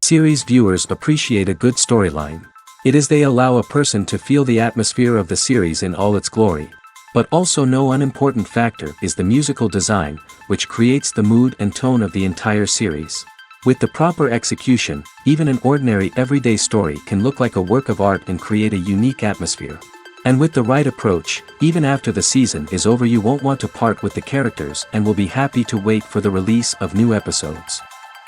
Series viewers appreciate a good storyline. It is they allow a person to feel the atmosphere of the series in all its glory. But also no unimportant factor is the musical design, which creates the mood and tone of the entire series. With the proper execution, even an ordinary everyday story can look like a work of art and create a unique atmosphere. And with the right approach, even after the season is over you won't want to part with the characters and will be happy to wait for the release of new episodes.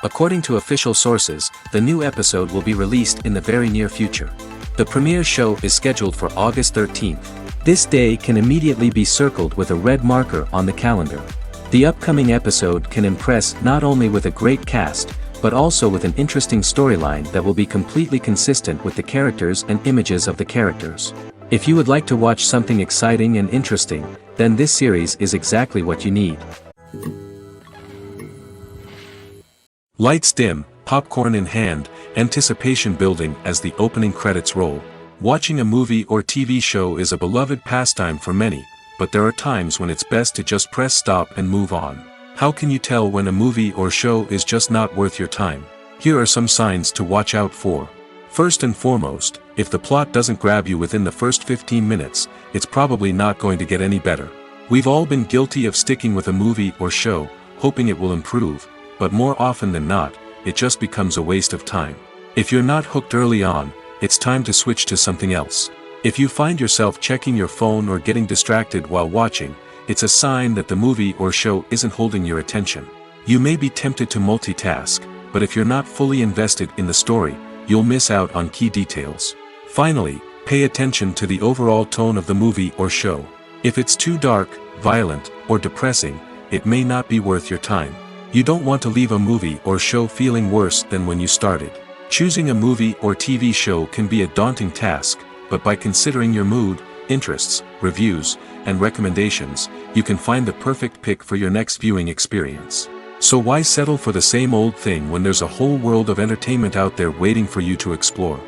According to official sources, the new episode will be released in the very near future. The premiere show is scheduled for August 13th. This day can immediately be circled with a red marker on the calendar. The upcoming episode can impress not only with a great cast, but also with an interesting storyline that will be completely consistent with the characters and images of the characters. If you would like to watch something exciting and interesting, then this series is exactly what you need. Lights dim, popcorn in hand, anticipation building as the opening credits roll. Watching a movie or TV show is a beloved pastime for many, but there are times when it's best to just press stop and move on. How can you tell when a movie or show is just not worth your time? Here are some signs to watch out for. First and foremost, if the plot doesn't grab you within the first 15 minutes, it's probably not going to get any better. We've all been guilty of sticking with a movie or show, hoping it will improve, but more often than not, it just becomes a waste of time. If you're not hooked early on, it's time to switch to something else. If you find yourself checking your phone or getting distracted while watching, it's a sign that the movie or show isn't holding your attention. You may be tempted to multitask, but if you're not fully invested in the story, you'll miss out on key details. Finally, pay attention to the overall tone of the movie or show. If it's too dark, violent, or depressing, it may not be worth your time. You don't want to leave a movie or show feeling worse than when you started. Choosing a movie or TV show can be a daunting task, but by considering your mood, interests, reviews, and recommendations, you can find the perfect pick for your next viewing experience. So why settle for the same old thing when there's a whole world of entertainment out there waiting for you to explore?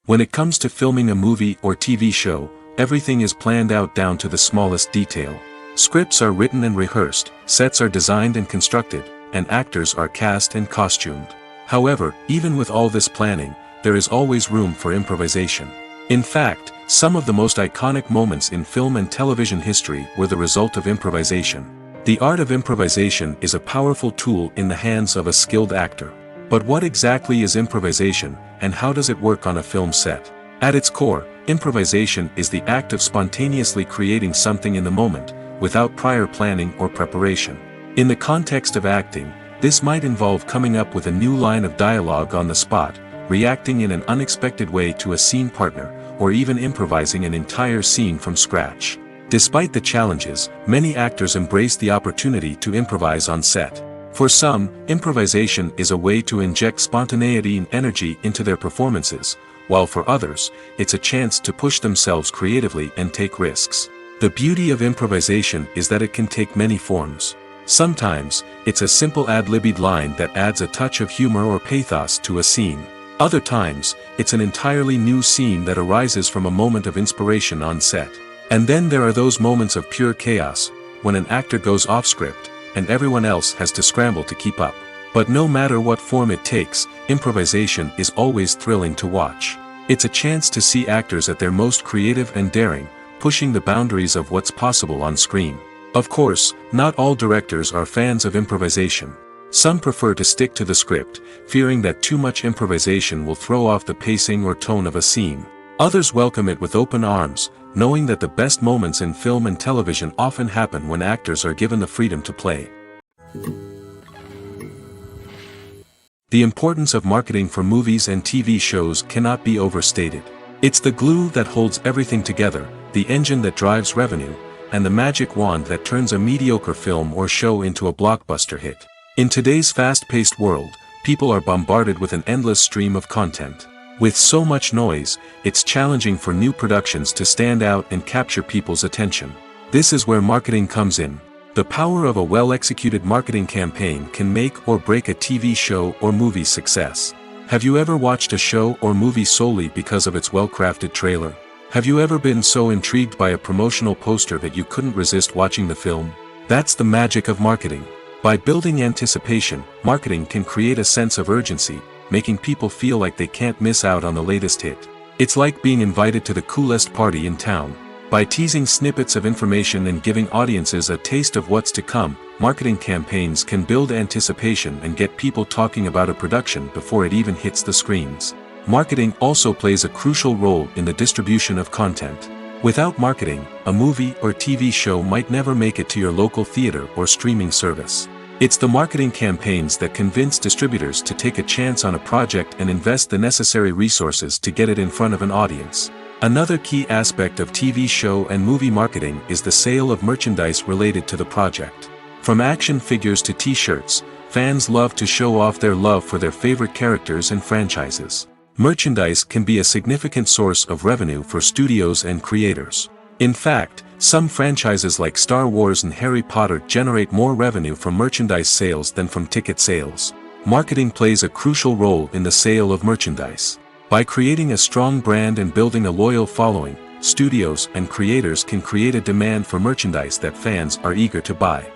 When it comes to filming a movie or TV show, everything is planned out down to the smallest detail. Scripts are written and rehearsed, sets are designed and constructed, and actors are cast and costumed. However, even with all this planning, there is always room for improvisation. In fact, some of the most iconic moments in film and television history were the result of improvisation. The art of improvisation is a powerful tool in the hands of a skilled actor. But what exactly is improvisation, and how does it work on a film set? At its core, improvisation is the act of spontaneously creating something in the moment, without prior planning or preparation. In the context of acting, this might involve coming up with a new line of dialogue on the spot, reacting in an unexpected way to a scene partner, or even improvising an entire scene from scratch. Despite the challenges, many actors embrace the opportunity to improvise on set. For some, improvisation is a way to inject spontaneity and energy into their performances, while for others, it's a chance to push themselves creatively and take risks. The beauty of improvisation is that it can take many forms. Sometimes, it's a simple ad-libbed line that adds a touch of humor or pathos to a scene. Other times, it's an entirely new scene that arises from a moment of inspiration on set. And then there are those moments of pure chaos, when an actor goes off script, and everyone else has to scramble to keep up. But no matter what form it takes, improvisation is always thrilling to watch. It's a chance to see actors at their most creative and daring, pushing the boundaries of what's possible on screen. Of course, not all directors are fans of improvisation. Some prefer to stick to the script, fearing that too much improvisation will throw off the pacing or tone of a scene. Others welcome it with open arms, knowing that the best moments in film and television often happen when actors are given the freedom to play. The importance of marketing for movies and TV shows cannot be overstated. It's the glue that holds everything together, the engine that drives revenue, and the magic wand that turns a mediocre film or show into a blockbuster hit. In today's fast-paced world, people are bombarded with an endless stream of content. With so much noise, it's challenging for new productions to stand out and capture people's attention. This is where marketing comes in. The power of a well-executed marketing campaign can make or break a TV show or movie's success. Have you ever watched a show or movie solely because of its well-crafted trailer? Have you ever been so intrigued by a promotional poster that you couldn't resist watching the film? That's the magic of marketing. By building anticipation, marketing can create a sense of urgency, making people feel like they can't miss out on the latest hit. It's like being invited to the coolest party in town. By teasing snippets of information and giving audiences a taste of what's to come, marketing campaigns can build anticipation and get people talking about a production before it even hits the screens. Marketing also plays a crucial role in the distribution of content. Without marketing, a movie or TV show might never make it to your local theater or streaming service. It's the marketing campaigns that convince distributors to take a chance on a project and invest the necessary resources to get it in front of an audience. Another key aspect of TV show and movie marketing is the sale of merchandise related to the project. From action figures to t-shirts, fans love to show off their love for their favorite characters and franchises. Merchandise can be a significant source of revenue for studios and creators. In fact, some franchises like Star Wars and Harry Potter generate more revenue from merchandise sales than from ticket sales. Marketing plays a crucial role in the sale of merchandise. By creating a strong brand and building a loyal following, studios and creators can create a demand for merchandise that fans are eager to buy.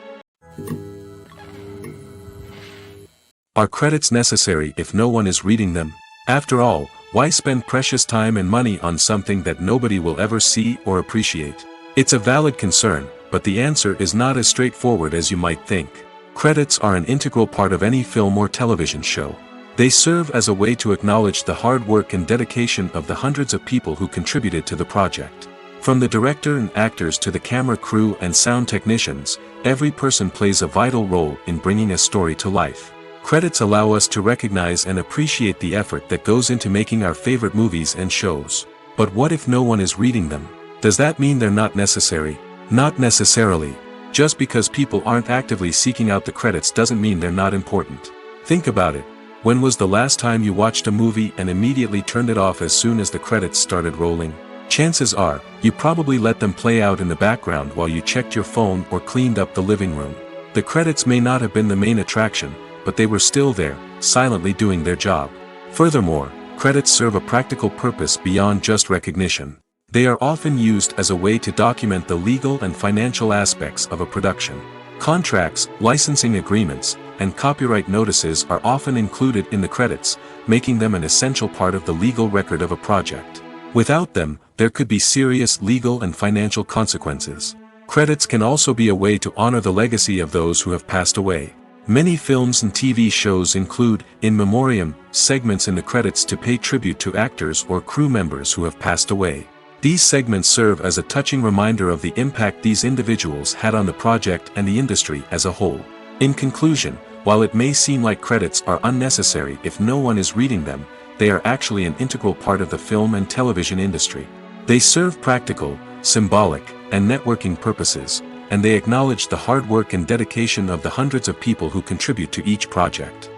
Are credits necessary if no one is reading them? After all, why spend precious time and money on something that nobody will ever see or appreciate? It's a valid concern, but the answer is not as straightforward as you might think. Credits are an integral part of any film or television show. They serve as a way to acknowledge the hard work and dedication of the hundreds of people who contributed to the project. From the director and actors to the camera crew and sound technicians, every person plays a vital role in bringing a story to life. Credits allow us to recognize and appreciate the effort that goes into making our favorite movies and shows. But what if no one is reading them? Does that mean they're not necessary? Not necessarily. Just because people aren't actively seeking out the credits doesn't mean they're not important. Think about it. When was the last time you watched a movie and immediately turned it off as soon as the credits started rolling? Chances are, you probably let them play out in the background while you checked your phone or cleaned up the living room. The credits may not have been the main attraction, but they were still there, silently doing their job. Furthermore, credits serve a practical purpose beyond just recognition. They are often used as a way to document the legal and financial aspects of a production. Contracts, licensing agreements, and copyright notices are often included in the credits, making them an essential part of the legal record of a project. Without them, there could be serious legal and financial consequences. Credits can also be a way to honor the legacy of those who have passed away. Many films and TV shows include, in memoriam, segments in the credits to pay tribute to actors or crew members who have passed away. These segments serve as a touching reminder of the impact these individuals had on the project and the industry as a whole. In conclusion, while it may seem like credits are unnecessary if no one is reading them, they are actually an integral part of the film and television industry. They serve practical, symbolic, and networking purposes, and they acknowledge the hard work and dedication of the hundreds of people who contribute to each project.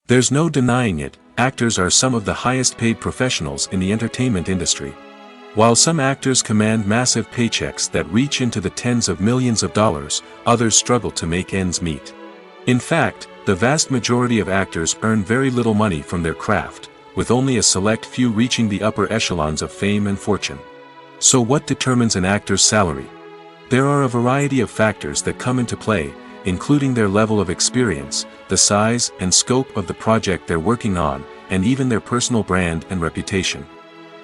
There's no denying it, actors are some of the highest paid professionals in the entertainment industry. While some actors command massive paychecks that reach into the tens of millions of dollars, others struggle to make ends meet. In fact, the vast majority of actors earn very little money from their craft, with only a select few reaching the upper echelons of fame and fortune. So what determines an actor's salary? There are a variety of factors that come into play, including their level of experience, the size and scope of the project they're working on, and even their personal brand and reputation.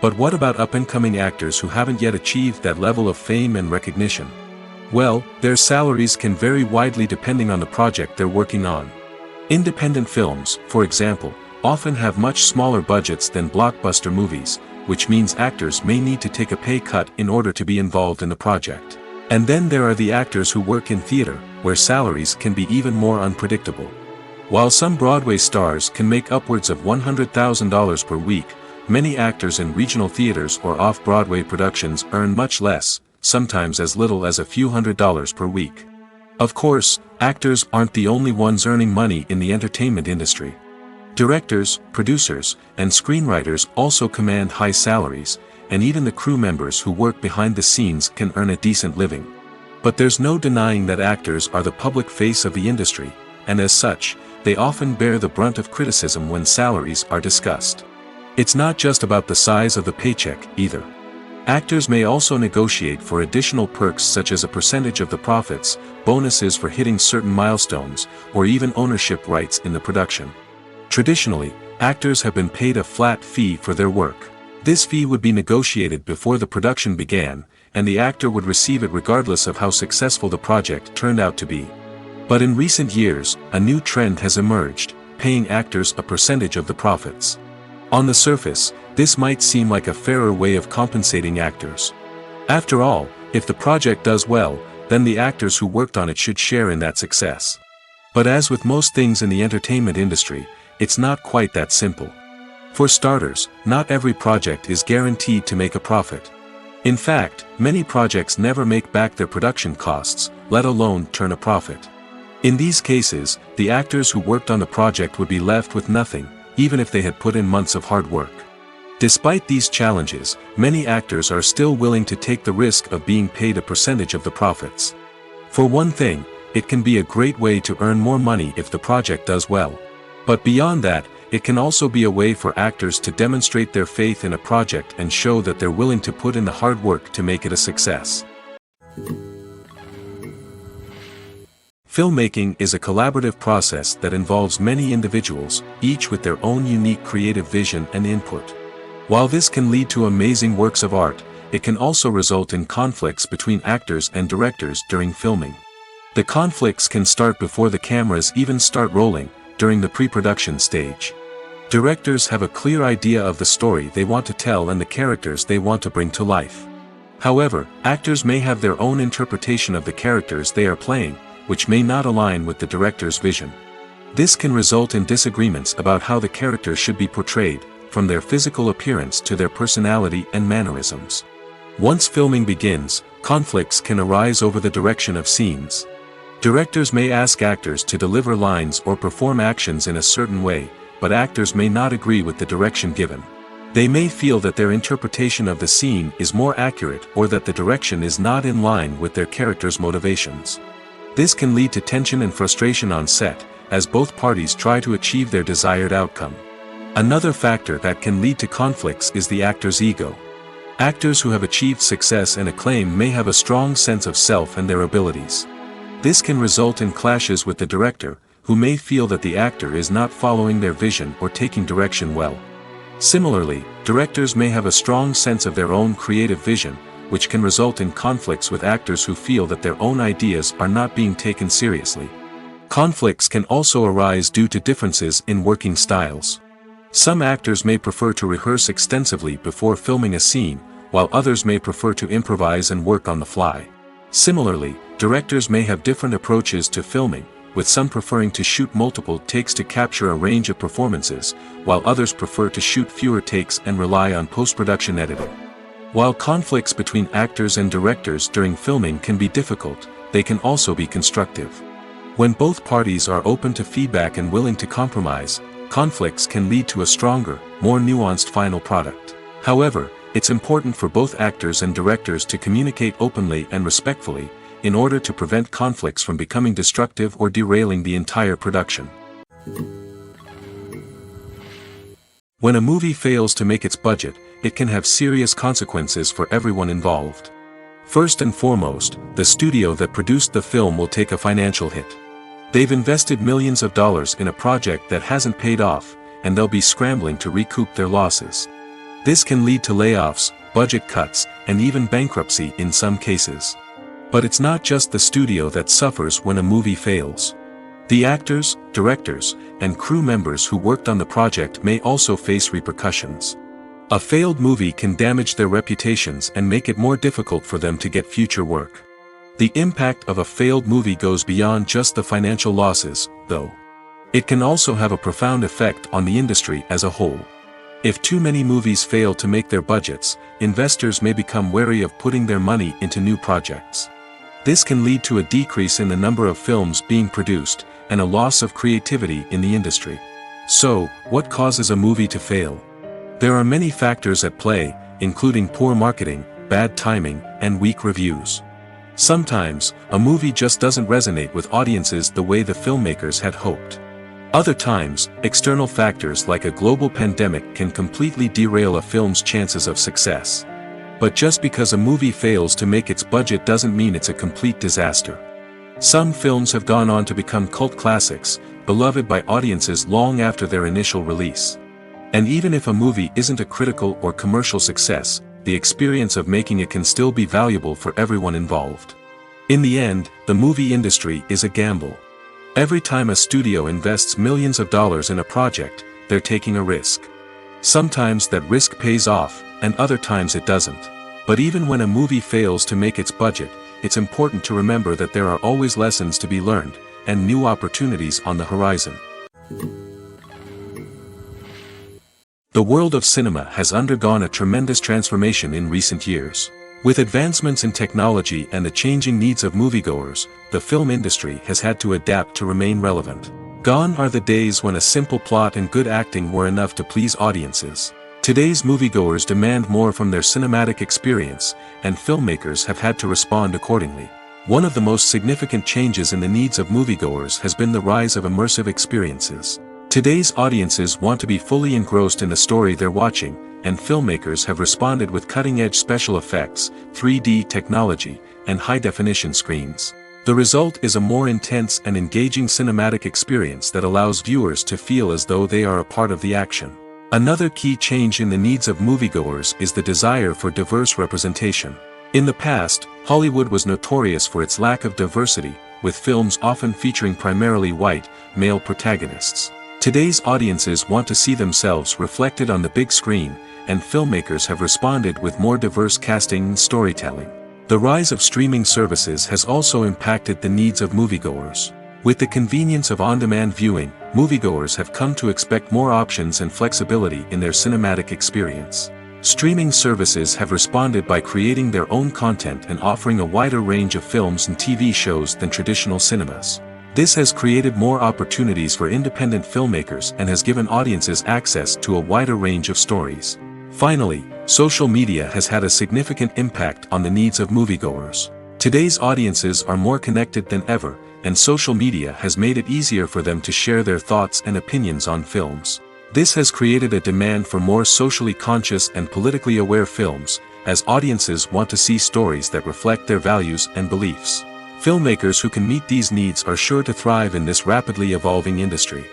But what about up-and-coming actors who haven't yet achieved that level of fame and recognition? Well, their salaries can vary widely depending on the project they're working on. Independent films, for example, often have much smaller budgets than blockbuster movies, which means actors may need to take a pay cut in order to be involved in the project. And then there are the actors who work in theater, where salaries can be even more unpredictable. While some Broadway stars can make upwards of $100,000 per week, many actors in regional theaters or off-Broadway productions earn much less, sometimes as little as a few $100s per week. Of course, actors aren't the only ones earning money in the entertainment industry. Directors, producers, and screenwriters also command high salaries, and even the crew members who work behind the scenes can earn a decent living. But there's no denying that actors are the public face of the industry, and as such, they often bear the brunt of criticism when salaries are discussed. It's not just about the size of the paycheck, either. Actors may also negotiate for additional perks such as a percentage of the profits, bonuses for hitting certain milestones, or even ownership rights in the production. Traditionally, actors have been paid a flat fee for their work. This fee would be negotiated before the production began, and the actor would receive it regardless of how successful the project turned out to be. But in recent years, a new trend has emerged, paying actors a percentage of the profits. On the surface, this might seem like a fairer way of compensating actors. After all, if the project does well, then the actors who worked on it should share in that success. But as with most things in the entertainment industry, it's not quite that simple. For starters, not every project is guaranteed to make a profit. In fact, many projects never make back their production costs, let alone turn a profit. In these cases, the actors who worked on the project would be left with nothing, even if they had put in months of hard work. Despite these challenges, many actors are still willing to take the risk of being paid a percentage of the profits. For one thing, it can be a great way to earn more money if the project does well. But beyond that, it can also be a way for actors to demonstrate their faith in a project and show that they're willing to put in the hard work to make it a success. Filmmaking is a collaborative process that involves many individuals, each with their own unique creative vision and input. While this can lead to amazing works of art, it can also result in conflicts between actors and directors during filming. The conflicts can start before the cameras even start rolling, during the pre-production stage. Directors have a clear idea of the story they want to tell and the characters they want to bring to life. However, actors may have their own interpretation of the characters they are playing, which may not align with the director's vision. This can result in disagreements about how the characters should be portrayed, from their physical appearance to their personality and mannerisms. Once filming begins, conflicts can arise over the direction of scenes. Directors may ask actors to deliver lines or perform actions in a certain way, but actors may not agree with the direction given. They may feel that their interpretation of the scene is more accurate or that the direction is not in line with their character's motivations. This can lead to tension and frustration on set, as both parties try to achieve their desired outcome. Another factor that can lead to conflicts is the actor's ego. Actors who have achieved success and acclaim may have a strong sense of self and their abilities. This can result in clashes with the director, who may feel that the actor is not following their vision or taking direction well. Similarly, directors may have a strong sense of their own creative vision, which can result in conflicts with actors who feel that their own ideas are not being taken seriously. Conflicts can also arise due to differences in working styles. Some actors may prefer to rehearse extensively before filming a scene, while others may prefer to improvise and work on the fly. Similarly, directors may have different approaches to filming, with some preferring to shoot multiple takes to capture a range of performances, while others prefer to shoot fewer takes and rely on post-production editing. While conflicts between actors and directors during filming can be difficult, they can also be constructive. When both parties are open to feedback and willing to compromise, conflicts can lead to a stronger, more nuanced final product. However, it's important for both actors and directors to communicate openly and respectfully, in order to prevent conflicts from becoming destructive or derailing the entire production. When a movie fails to make its budget, it can have serious consequences for everyone involved. First and foremost, the studio that produced the film will take a financial hit. They've invested millions of dollars in a project that hasn't paid off, and they'll be scrambling to recoup their losses. This can lead to layoffs, budget cuts, and even bankruptcy in some cases. But it's not just the studio that suffers when a movie fails. The actors, directors, and crew members who worked on the project may also face repercussions. A failed movie can damage their reputations and make it more difficult for them to get future work. The impact of a failed movie goes beyond just the financial losses, though. It can also have a profound effect on the industry as a whole. If too many movies fail to make their budgets, investors may become wary of putting their money into new projects. This can lead to a decrease in the number of films being produced, and a loss of creativity in the industry. So, what causes a movie to fail? There are many factors at play, including poor marketing, bad timing, and weak reviews. Sometimes, a movie just doesn't resonate with audiences the way the filmmakers had hoped. Other times, external factors like a global pandemic can completely derail a film's chances of success. But just because a movie fails to make its budget doesn't mean it's a complete disaster. Some films have gone on to become cult classics, beloved by audiences long after their initial release. And even if a movie isn't a critical or commercial success, the experience of making it can still be valuable for everyone involved. In the end, the movie industry is a gamble. Every time a studio invests millions of dollars in a project, they're taking a risk. Sometimes that risk pays off, and other times it doesn't. But even when a movie fails to make its budget, it's important to remember that there are always lessons to be learned, and new opportunities on the horizon. The world of cinema has undergone a tremendous transformation in recent years. With advancements in technology and the changing needs of moviegoers, the film industry has had to adapt to remain relevant. Gone are the days when a simple plot and good acting were enough to please audiences. Today's moviegoers demand more from their cinematic experience, and filmmakers have had to respond accordingly. One of the most significant changes in the needs of moviegoers has been the rise of immersive experiences. Today's audiences want to be fully engrossed in the story they're watching, and filmmakers have responded with cutting-edge special effects, 3D technology, and high-definition screens. The result is a more intense and engaging cinematic experience that allows viewers to feel as though they are a part of the action. Another key change in the needs of moviegoers is the desire for diverse representation. In the past, Hollywood was notorious for its lack of diversity, with films often featuring primarily white, male protagonists. Today's audiences want to see themselves reflected on the big screen, and filmmakers have responded with more diverse casting and storytelling. The rise of streaming services has also impacted the needs of moviegoers. With the convenience of on-demand viewing, moviegoers have come to expect more options and flexibility in their cinematic experience. Streaming services have responded by creating their own content and offering a wider range of films and TV shows than traditional cinemas. This has created more opportunities for independent filmmakers and has given audiences access to a wider range of stories. Finally, social media has had a significant impact on the needs of moviegoers. Today's audiences are more connected than ever, and social media has made it easier for them to share their thoughts and opinions on films. This has created a demand for more socially conscious and politically aware films, as audiences want to see stories that reflect their values and beliefs. Filmmakers who can meet these needs are sure to thrive in this rapidly evolving industry.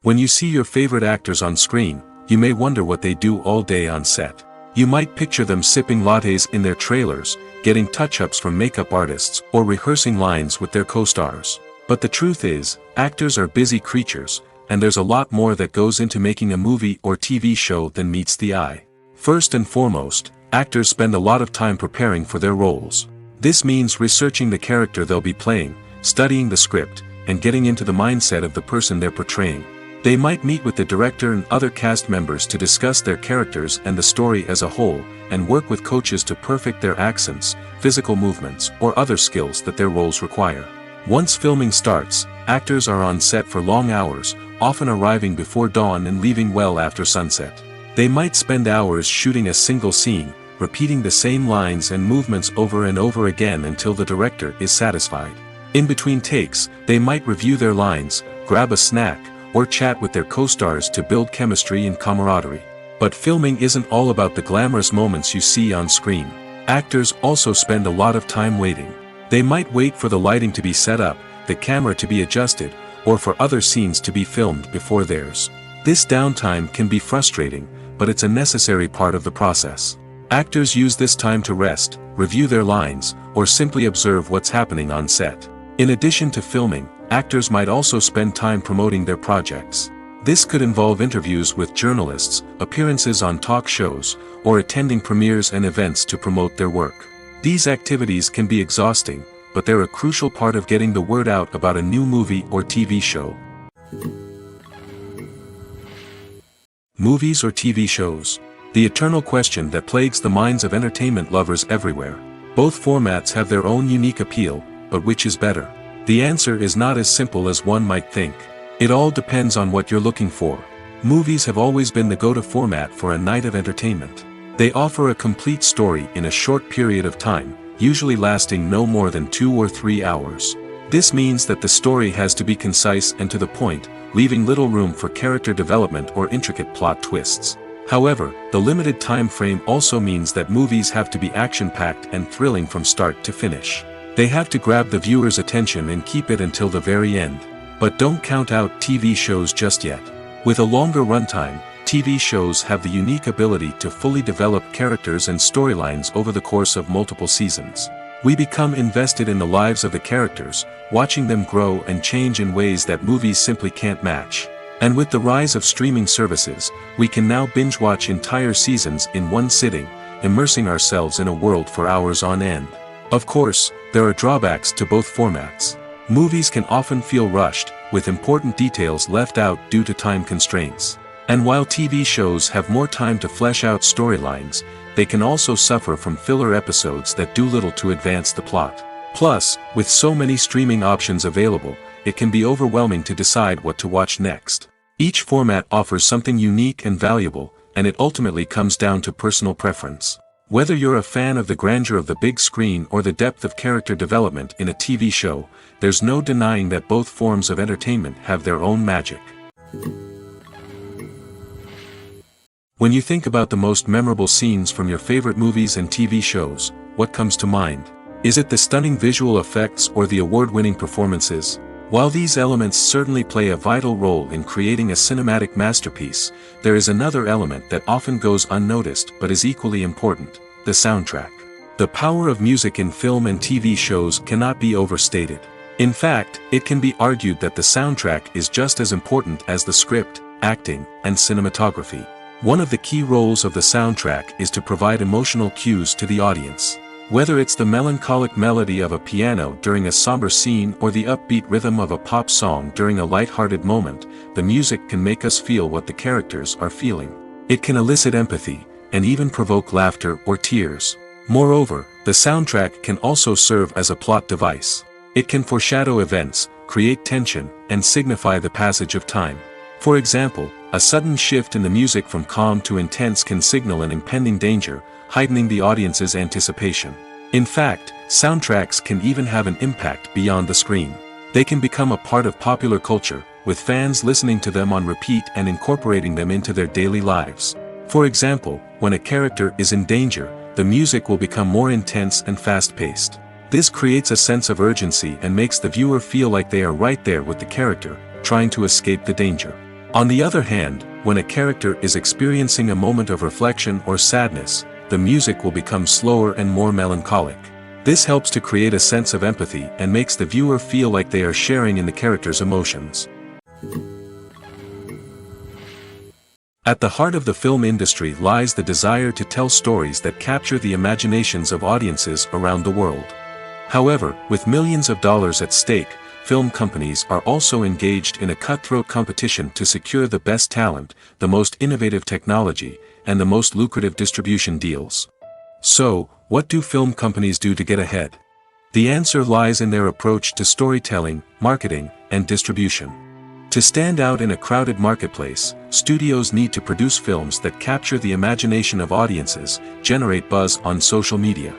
When you see your favorite actors on screen, you may wonder what they do all day on set. You might picture them sipping lattes in their trailers, getting touch-ups from makeup artists, or rehearsing lines with their co-stars. But the truth is, actors are busy creatures, and there's a lot more that goes into making a movie or TV show than meets the eye. First and foremost, actors spend a lot of time preparing for their roles. This means researching the character they'll be playing, studying the script, and getting into the mindset of the person they're portraying. They might meet with the director and other cast members to discuss their characters and the story as a whole, and work with coaches to perfect their accents, physical movements, or other skills that their roles require. Once filming starts, actors are on set for long hours, often arriving before dawn and leaving well after sunset. They might spend hours shooting a single scene, repeating the same lines and movements over and over again until the director is satisfied. In between takes, they might review their lines, grab a snack, or chat with their co-stars to build chemistry and camaraderie. But filming isn't all about the glamorous moments you see on screen. Actors also spend a lot of time waiting. They might wait for the lighting to be set up, the camera to be adjusted, or for other scenes to be filmed before theirs. This downtime can be frustrating, but it's a necessary part of the process. Actors use this time to rest, review their lines, or simply observe what's happening on set. In addition to filming, actors might also spend time promoting their projects. This could involve interviews with journalists, appearances on talk shows, or attending premieres and events to promote their work. These activities can be exhausting, but they're a crucial part of getting the word out about a new movie or TV show. Movies or TV shows? The eternal question that plagues the minds of entertainment lovers everywhere. Both formats have their own unique appeal, but which is better? The answer is not as simple as one might think. It all depends on what you're looking for. Movies have always been the go-to format for a night of entertainment. They offer a complete story in a short period of time, usually lasting no more than 2 or 3 hours. This means that the story has to be concise and to the point, leaving little room for character development or intricate plot twists. However, the limited time frame also means that movies have to be action-packed and thrilling from start to finish. They have to grab the viewer's attention and keep it until the very end. But don't count out TV shows just yet. With a longer runtime, TV shows have the unique ability to fully develop characters and storylines over the course of multiple seasons. We become invested in the lives of the characters, watching them grow and change in ways that movies simply can't match. And with the rise of streaming services, we can now binge-watch entire seasons in one sitting, immersing ourselves in a world for hours on end. Of course, there are drawbacks to both formats. Movies can often feel rushed, with important details left out due to time constraints. And while TV shows have more time to flesh out storylines, they can also suffer from filler episodes that do little to advance the plot. Plus, with so many streaming options available, it can be overwhelming to decide what to watch next. Each format offers something unique and valuable, and it ultimately comes down to personal preference. Whether you're a fan of the grandeur of the big screen or the depth of character development in a TV show, there's no denying that both forms of entertainment have their own magic. When you think about the most memorable scenes from your favorite movies and TV shows, what comes to mind? Is it the stunning visual effects or the award-winning performances? While these elements certainly play a vital role in creating a cinematic masterpiece, there is another element that often goes unnoticed but is equally important: the soundtrack. The power of music in film and TV shows cannot be overstated. In fact, it can be argued that the soundtrack is just as important as the script, acting, and cinematography. One of the key roles of the soundtrack is to provide emotional cues to the audience. Whether it's the melancholic melody of a piano during a somber scene or the upbeat rhythm of a pop song during a light-hearted moment, the music can make us feel what the characters are feeling. It can elicit empathy, and even provoke laughter or tears. Moreover, the soundtrack can also serve as a plot device. It can foreshadow events, create tension, and signify the passage of time. For example, a sudden shift in the music from calm to intense can signal an impending danger, heightening the audience's anticipation. In fact, soundtracks can even have an impact beyond the screen. They can become a part of popular culture, with fans listening to them on repeat and incorporating them into their daily lives. For example, when a character is in danger, the music will become more intense and fast-paced. This creates a sense of urgency and makes the viewer feel like they are right there with the character, trying to escape the danger. On the other hand, when a character is experiencing a moment of reflection or sadness, the music will become slower and more melancholic. This helps to create a sense of empathy and makes the viewer feel like they are sharing in the character's emotions. At the heart of the film industry lies the desire to tell stories that capture the imaginations of audiences around the world. However, with millions of dollars at stake, film companies are also engaged in a cutthroat competition to secure the best talent, the most innovative technology, and the most lucrative distribution deals. So, what do film companies do to get ahead? The answer lies in their approach to storytelling, marketing, and distribution. To stand out in a crowded marketplace, studios need to produce films that capture the imagination of audiences, generate buzz on social media.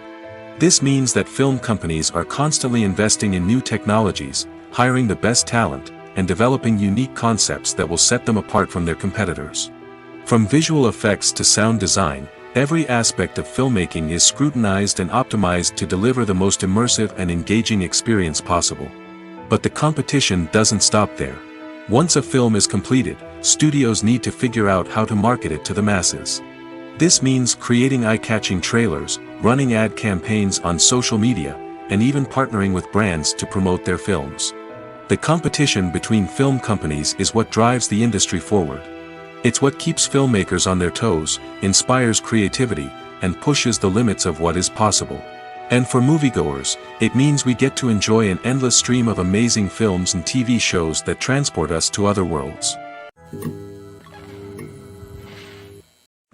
This means that film companies are constantly investing in new technologies, hiring the best talent, and developing unique concepts that will set them apart from their competitors. From visual effects to sound design, every aspect of filmmaking is scrutinized and optimized to deliver the most immersive and engaging experience possible. But the competition doesn't stop there. Once a film is completed, studios need to figure out how to market it to the masses. This means creating eye-catching trailers, running ad campaigns on social media, and even partnering with brands to promote their films. The competition between film companies is what drives the industry forward. It's what keeps filmmakers on their toes, inspires creativity, and pushes the limits of what is possible. And for moviegoers, it means we get to enjoy an endless stream of amazing films and TV shows that transport us to other worlds.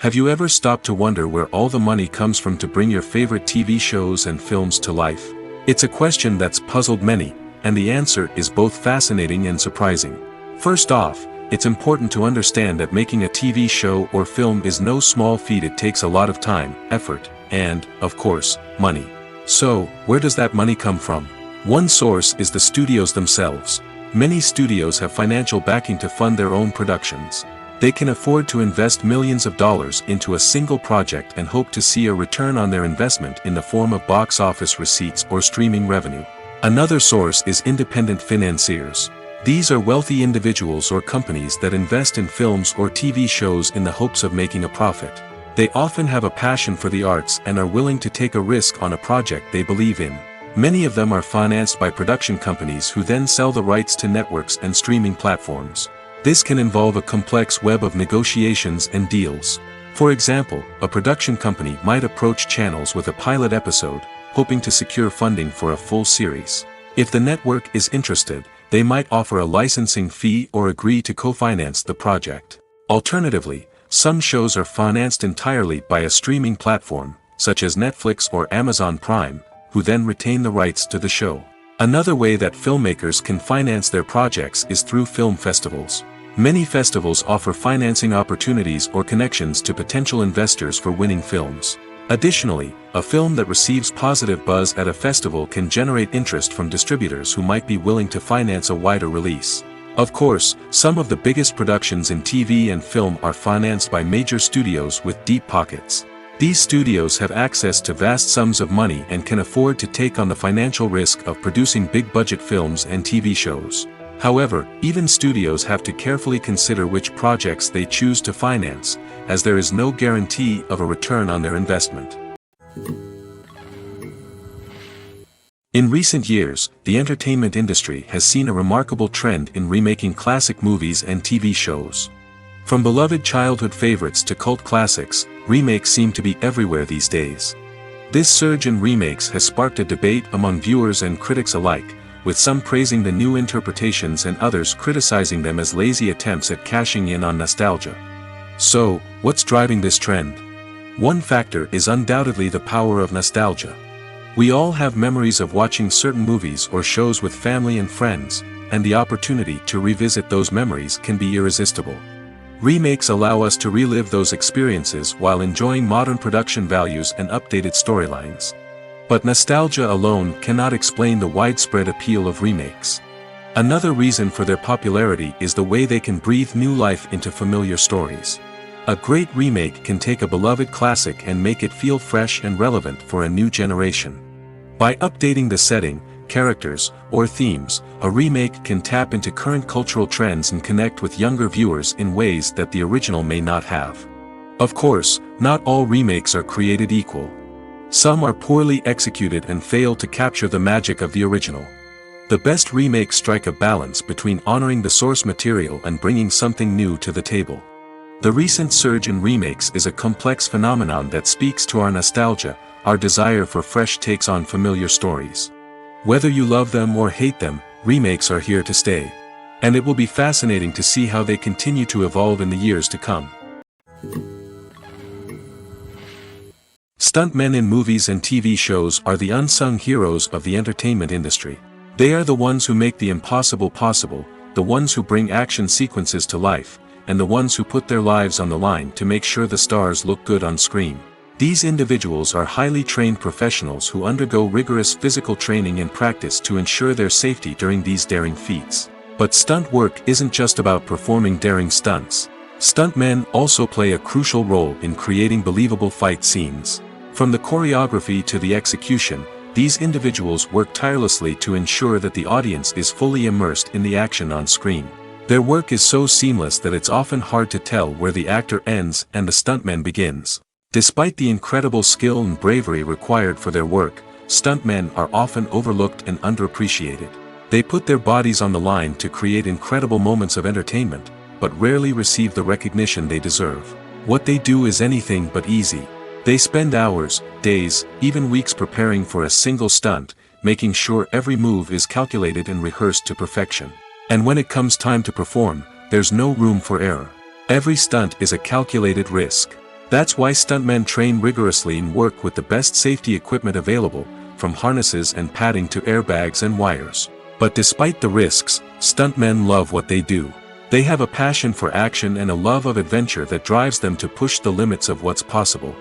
Have you ever stopped to wonder where all the money comes from to bring your favorite TV shows and films to life? It's a question that's puzzled many, and the answer is both fascinating and surprising. First off, it's important to understand that making a TV show or film is no small feat. It takes a lot of time, effort, and, of course, money. So, where does that money come from? One source is the studios themselves. Many studios have financial backing to fund their own productions. They can afford to invest millions of dollars into a single project and hope to see a return on their investment in the form of box office receipts or streaming revenue. Another source is independent financiers. These are wealthy individuals or companies that invest in films or TV shows in the hopes of making a profit. They often have a passion for the arts and are willing to take a risk on a project they believe in. Many of them are financed by production companies who then sell the rights to networks and streaming platforms. This can involve a complex web of negotiations and deals. For example, a production company might approach channels with a pilot episode, hoping to secure funding for a full series. If the network is interested, they might offer a licensing fee or agree to co-finance the project. Alternatively, some shows are financed entirely by a streaming platform, such as Netflix or Amazon Prime, who then retain the rights to the show. Another way that filmmakers can finance their projects is through film festivals. Many festivals offer financing opportunities or connections to potential investors for winning films. Additionally, a film that receives positive buzz at a festival can generate interest from distributors who might be willing to finance a wider release. Of course, some of the biggest productions in TV and film are financed by major studios with deep pockets. These studios have access to vast sums of money and can afford to take on the financial risk of producing big-budget films and TV shows. However, even studios have to carefully consider which projects they choose to finance, as there is no guarantee of a return on their investment. In recent years, the entertainment industry has seen a remarkable trend in remaking classic movies and TV shows. From beloved childhood favorites to cult classics, remakes seem to be everywhere these days. This surge in remakes has sparked a debate among viewers and critics alike, with some praising the new interpretations and others criticizing them as lazy attempts at cashing in on nostalgia. So, what's driving this trend? One factor is undoubtedly the power of nostalgia. We all have memories of watching certain movies or shows with family and friends, and the opportunity to revisit those memories can be irresistible. Remakes allow us to relive those experiences while enjoying modern production values and updated storylines. But nostalgia alone cannot explain the widespread appeal of remakes. Another reason for their popularity is the way they can breathe new life into familiar stories. A great remake can take a beloved classic and make it feel fresh and relevant for a new generation. By updating the setting, characters, or themes, a remake can tap into current cultural trends and connect with younger viewers in ways that the original may not have. Of course, not all remakes are created equal. Some are poorly executed and fail to capture the magic of the original. The best remakes strike a balance between honoring the source material and bringing something new to the table. The recent surge in remakes is a complex phenomenon that speaks to our nostalgia, our desire for fresh takes on familiar stories. Whether you love them or hate them, remakes are here to stay. And it will be fascinating to see how they continue to evolve in the years to come. Stuntmen in movies and TV shows are the unsung heroes of the entertainment industry. They are the ones who make the impossible possible, the ones who bring action sequences to life, and the ones who put their lives on the line to make sure the stars look good on screen. These individuals are highly trained professionals who undergo rigorous physical training and practice to ensure their safety during these daring feats. But stunt work isn't just about performing daring stunts. Stuntmen also play a crucial role in creating believable fight scenes. From the choreography to the execution, these individuals work tirelessly to ensure that the audience is fully immersed in the action on screen. Their work is so seamless that it's often hard to tell where the actor ends and the stuntman begins. Despite the incredible skill and bravery required for their work, stuntmen are often overlooked and underappreciated. They put their bodies on the line to create incredible moments of entertainment, but rarely receive the recognition they deserve. What they do is anything but easy. They spend hours, days, even weeks preparing for a single stunt, making sure every move is calculated and rehearsed to perfection. And when it comes time to perform, there's no room for error. Every stunt is a calculated risk. That's why stuntmen train rigorously and work with the best safety equipment available, from harnesses and padding to airbags and wires. But despite the risks, stuntmen love what they do. They have a passion for action and a love of adventure that drives them to push the limits of what's possible.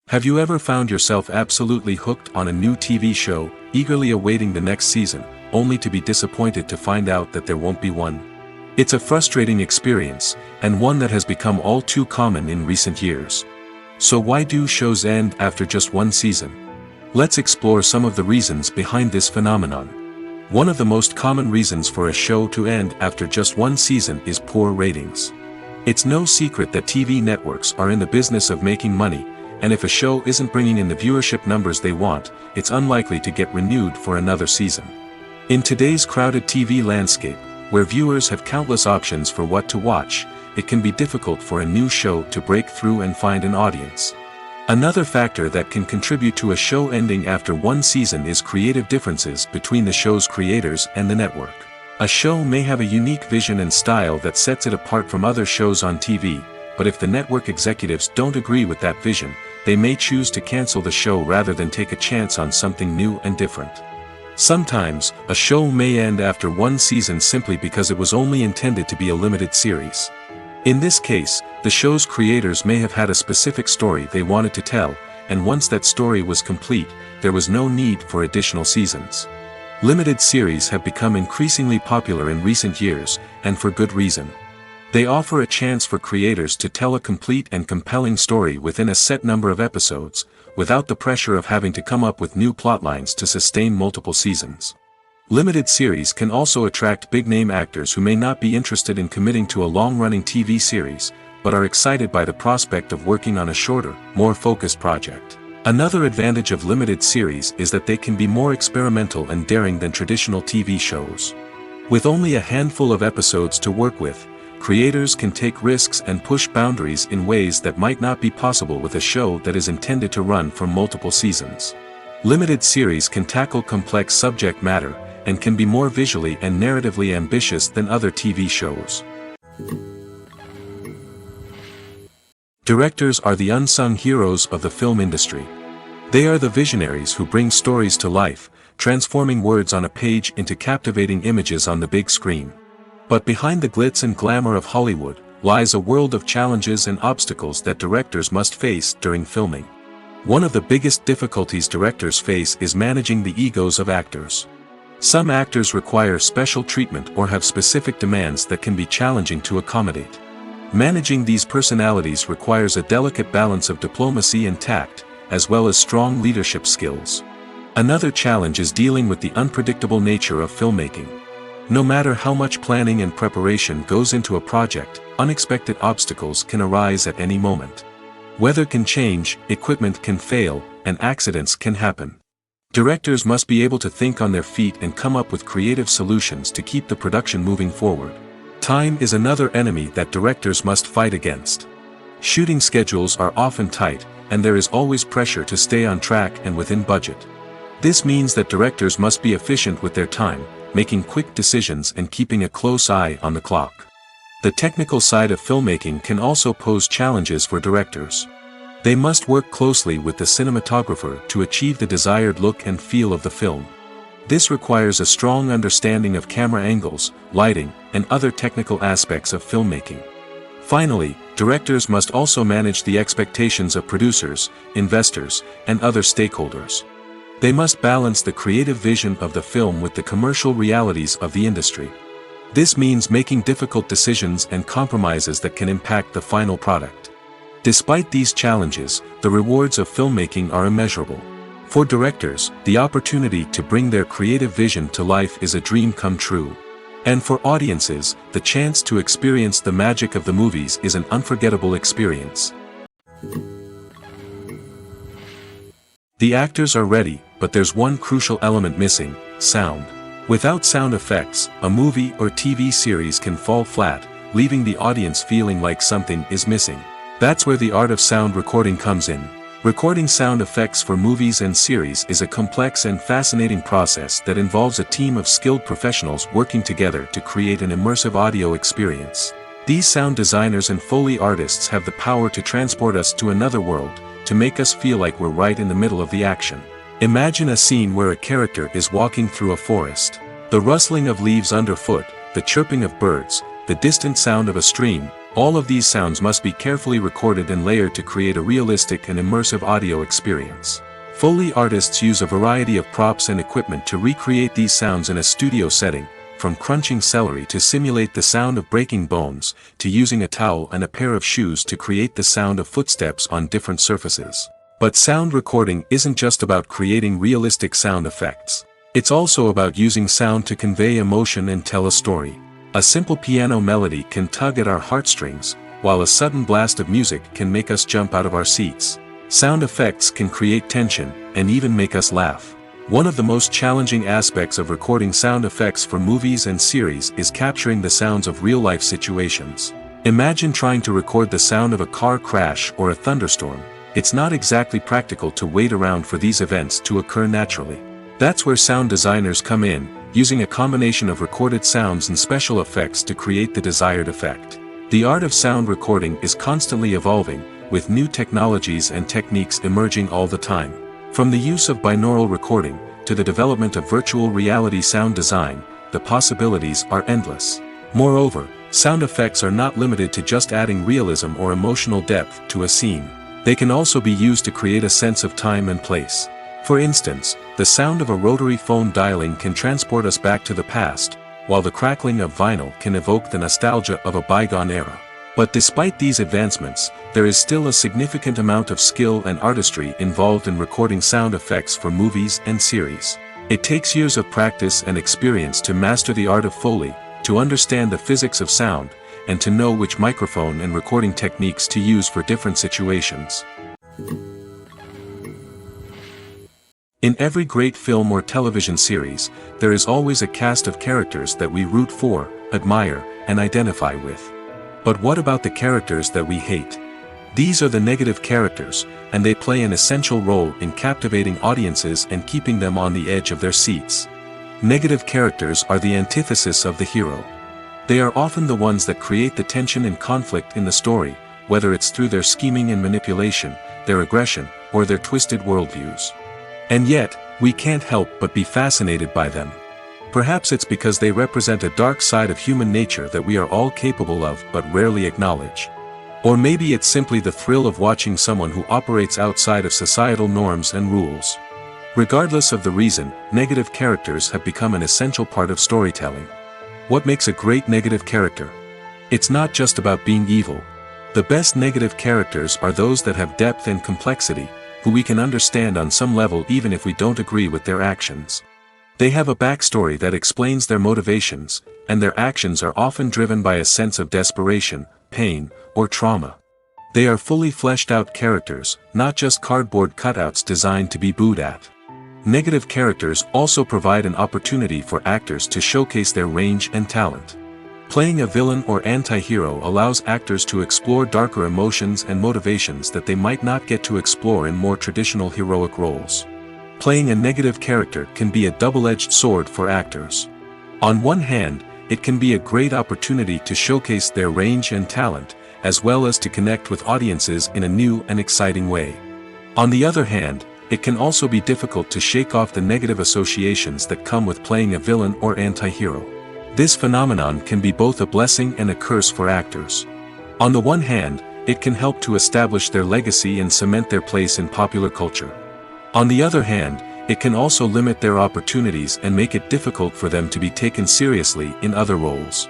Have you ever found yourself absolutely hooked on a new TV show, eagerly awaiting the next season, only to be disappointed to find out that there won't be one? It's a frustrating experience, and one that has become all too common in recent years. So why do shows end after just one season? Let's explore some of the reasons behind this phenomenon. One of the most common reasons for a show to end after just one season is poor ratings. It's no secret that TV networks are in the business of making money, and if a show isn't bringing in the viewership numbers they want, it's unlikely to get renewed for another season. In today's crowded TV landscape, where viewers have countless options for what to watch, it can be difficult for a new show to break through and find an audience. Another factor that can contribute to a show ending after one season is creative differences between the show's creators and the network. A show may have a unique vision and style that sets it apart from other shows on TV, but if the network executives don't agree with that vision, they may choose to cancel the show rather than take a chance on something new and different. Sometimes, a show may end after one season simply because it was only intended to be a limited series. In this case, the show's creators may have had a specific story they wanted to tell, and once that story was complete, there was no need for additional seasons. Limited series have become increasingly popular in recent years, and for good reason. They offer a chance for creators to tell a complete and compelling story within a set number of episodes, without the pressure of having to come up with new plotlines to sustain multiple seasons. Limited series can also attract big-name actors who may not be interested in committing to a long-running TV series, but are excited by the prospect of working on a shorter, more focused project. Another advantage of limited series is that they can be more experimental and daring than traditional TV shows. With only a handful of episodes to work with, creators can take risks and push boundaries in ways that might not be possible with a show that is intended to run for multiple seasons. Limited series can tackle complex subject matter, and can be more visually and narratively ambitious than other TV shows. Directors are the unsung heroes of the film industry. They are the visionaries who bring stories to life, transforming words on a page into captivating images on the big screen. But behind the glitz and glamour of Hollywood, lies a world of challenges and obstacles that directors must face during filming. One of the biggest difficulties directors face is managing the egos of actors. Some actors require special treatment or have specific demands that can be challenging to accommodate. Managing these personalities requires a delicate balance of diplomacy and tact, as well as strong leadership skills. Another challenge is dealing with the unpredictable nature of filmmaking. No matter how much planning and preparation goes into a project, unexpected obstacles can arise at any moment. Weather can change, equipment can fail, and accidents can happen. Directors must be able to think on their feet and come up with creative solutions to keep the production moving forward. Time is another enemy that directors must fight against. Shooting schedules are often tight, and there is always pressure to stay on track and within budget. This means that directors must be efficient with their time, making quick decisions and keeping a close eye on the clock. The technical side of filmmaking can also pose challenges for directors. They must work closely with the cinematographer to achieve the desired look and feel of the film. This requires a strong understanding of camera angles, lighting, and other technical aspects of filmmaking. Finally, directors must also manage the expectations of producers, investors, and other stakeholders. They must balance the creative vision of the film with the commercial realities of the industry. This means making difficult decisions and compromises that can impact the final product. Despite these challenges, the rewards of filmmaking are immeasurable. For directors, the opportunity to bring their creative vision to life is a dream come true. And for audiences, the chance to experience the magic of the movies is an unforgettable experience. The actors are ready, but there's one crucial element missing: sound. Without sound effects, a movie or TV series can fall flat, leaving the audience feeling like something is missing. That's where the art of sound recording comes in. Recording sound effects for movies and series is a complex and fascinating process that involves a team of skilled professionals working together to create an immersive audio experience. These sound designers and Foley artists have the power to transport us to another world, to make us feel like we're right in the middle of the action. Imagine a scene where a character is walking through a forest. The rustling of leaves underfoot, the chirping of birds, the distant sound of a stream, all of these sounds must be carefully recorded and layered to create a realistic and immersive audio experience. Foley artists use a variety of props and equipment to recreate these sounds in a studio setting, from crunching celery to simulate the sound of breaking bones, to using a towel and a pair of shoes to create the sound of footsteps on different surfaces. But sound recording isn't just about creating realistic sound effects. It's also about using sound to convey emotion and tell a story. A simple piano melody can tug at our heartstrings, while a sudden blast of music can make us jump out of our seats. Sound effects can create tension, and even make us laugh. One of the most challenging aspects of recording sound effects for movies and series is capturing the sounds of real-life situations. Imagine trying to record the sound of a car crash or a thunderstorm. It's not exactly practical to wait around for these events to occur naturally. That's where sound designers come in, using a combination of recorded sounds and special effects to create the desired effect. The art of sound recording is constantly evolving, with new technologies and techniques emerging all the time. From the use of binaural recording, to the development of virtual reality sound design, the possibilities are endless. Moreover, sound effects are not limited to just adding realism or emotional depth to a scene. They can also be used to create a sense of time and place. For instance, the sound of a rotary phone dialing can transport us back to the past, while the crackling of vinyl can evoke the nostalgia of a bygone era. But despite these advancements, there is still a significant amount of skill and artistry involved in recording sound effects for movies and series. It takes years of practice and experience to master the art of Foley, to understand the physics of sound, and to know which microphone and recording techniques to use for different situations. In every great film or television series, there is always a cast of characters that we root for, admire, and identify with. But what about the characters that we hate? These are the negative characters, and they play an essential role in captivating audiences and keeping them on the edge of their seats. Negative characters are the antithesis of the hero. They are often the ones that create the tension and conflict in the story, whether it's through their scheming and manipulation, their aggression, or their twisted worldviews. And yet, we can't help but be fascinated by them. Perhaps it's because they represent a dark side of human nature that we are all capable of but rarely acknowledge. Or maybe it's simply the thrill of watching someone who operates outside of societal norms and rules. Regardless of the reason, negative characters have become an essential part of storytelling. What makes a great negative character? It's not just about being evil. The best negative characters are those that have depth and complexity, who we can understand on some level even if we don't agree with their actions. They have a backstory that explains their motivations, and their actions are often driven by a sense of desperation, pain, or trauma. They are fully fleshed out characters, not just cardboard cutouts designed to be booed at. Negative characters also provide an opportunity for actors to showcase their range and talent. Playing a villain or anti-hero allows actors to explore darker emotions and motivations that they might not get to explore in more traditional heroic roles. Playing a negative character can be a double-edged sword for actors. On one hand, it can be a great opportunity to showcase their range and talent, as well as to connect with audiences in a new and exciting way. On the other hand, it can also be difficult to shake off the negative associations that come with playing a villain or anti-hero. This phenomenon can be both a blessing and a curse for actors. On the one hand, it can help to establish their legacy and cement their place in popular culture. On the other hand, it can also limit their opportunities and make it difficult for them to be taken seriously in other roles.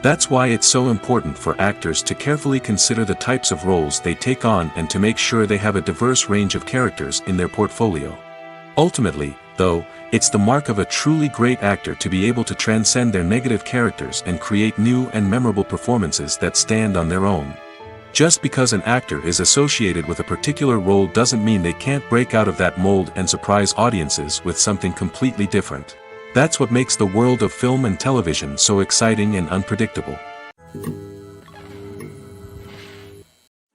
That's why it's so important for actors to carefully consider the types of roles they take on and to make sure they have a diverse range of characters in their portfolio. Ultimately, though, it's the mark of a truly great actor to be able to transcend their negative characters and create new and memorable performances that stand on their own. Just because an actor is associated with a particular role doesn't mean they can't break out of that mold and surprise audiences with something completely different. That's what makes the world of film and television so exciting and unpredictable.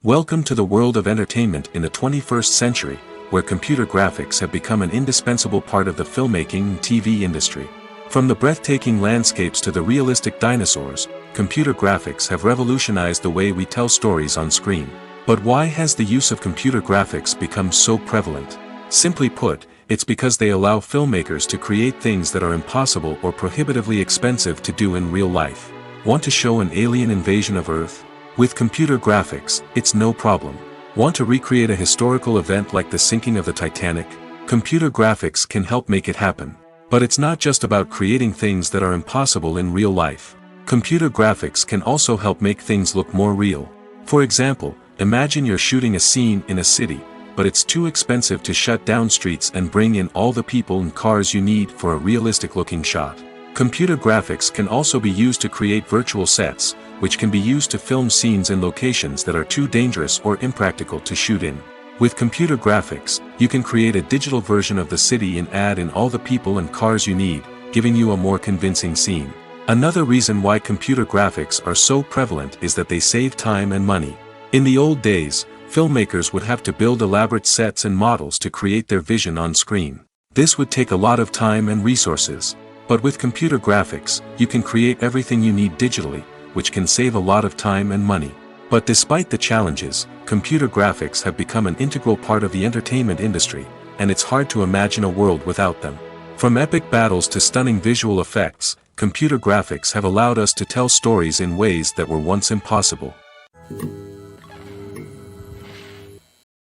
Welcome to the world of entertainment in the 21st century, where computer graphics have become an indispensable part of the filmmaking and TV industry. From the breathtaking landscapes to the realistic dinosaurs, computer graphics have revolutionized the way we tell stories on screen. But why has the use of computer graphics become so prevalent? Simply put, it's because they allow filmmakers to create things that are impossible or prohibitively expensive to do in real life. Want to show an alien invasion of Earth? With computer graphics, it's no problem. Want to recreate a historical event like the sinking of the Titanic? Computer graphics can help make it happen. But it's not just about creating things that are impossible in real life. Computer graphics can also help make things look more real. For example, imagine you're shooting a scene in a city, but it's too expensive to shut down streets and bring in all the people and cars you need for a realistic-looking shot. Computer graphics can also be used to create virtual sets, which can be used to film scenes in locations that are too dangerous or impractical to shoot in. With computer graphics, you can create a digital version of the city and add in all the people and cars you need, giving you a more convincing scene. Another reason why computer graphics are so prevalent is that they save time and money. In the old days, filmmakers would have to build elaborate sets and models to create their vision on screen. This would take a lot of time and resources. But with computer graphics, you can create everything you need digitally, which can save a lot of time and money. But despite the challenges, computer graphics have become an integral part of the entertainment industry, and it's hard to imagine a world without them. From epic battles to stunning visual effects, computer graphics have allowed us to tell stories in ways that were once impossible.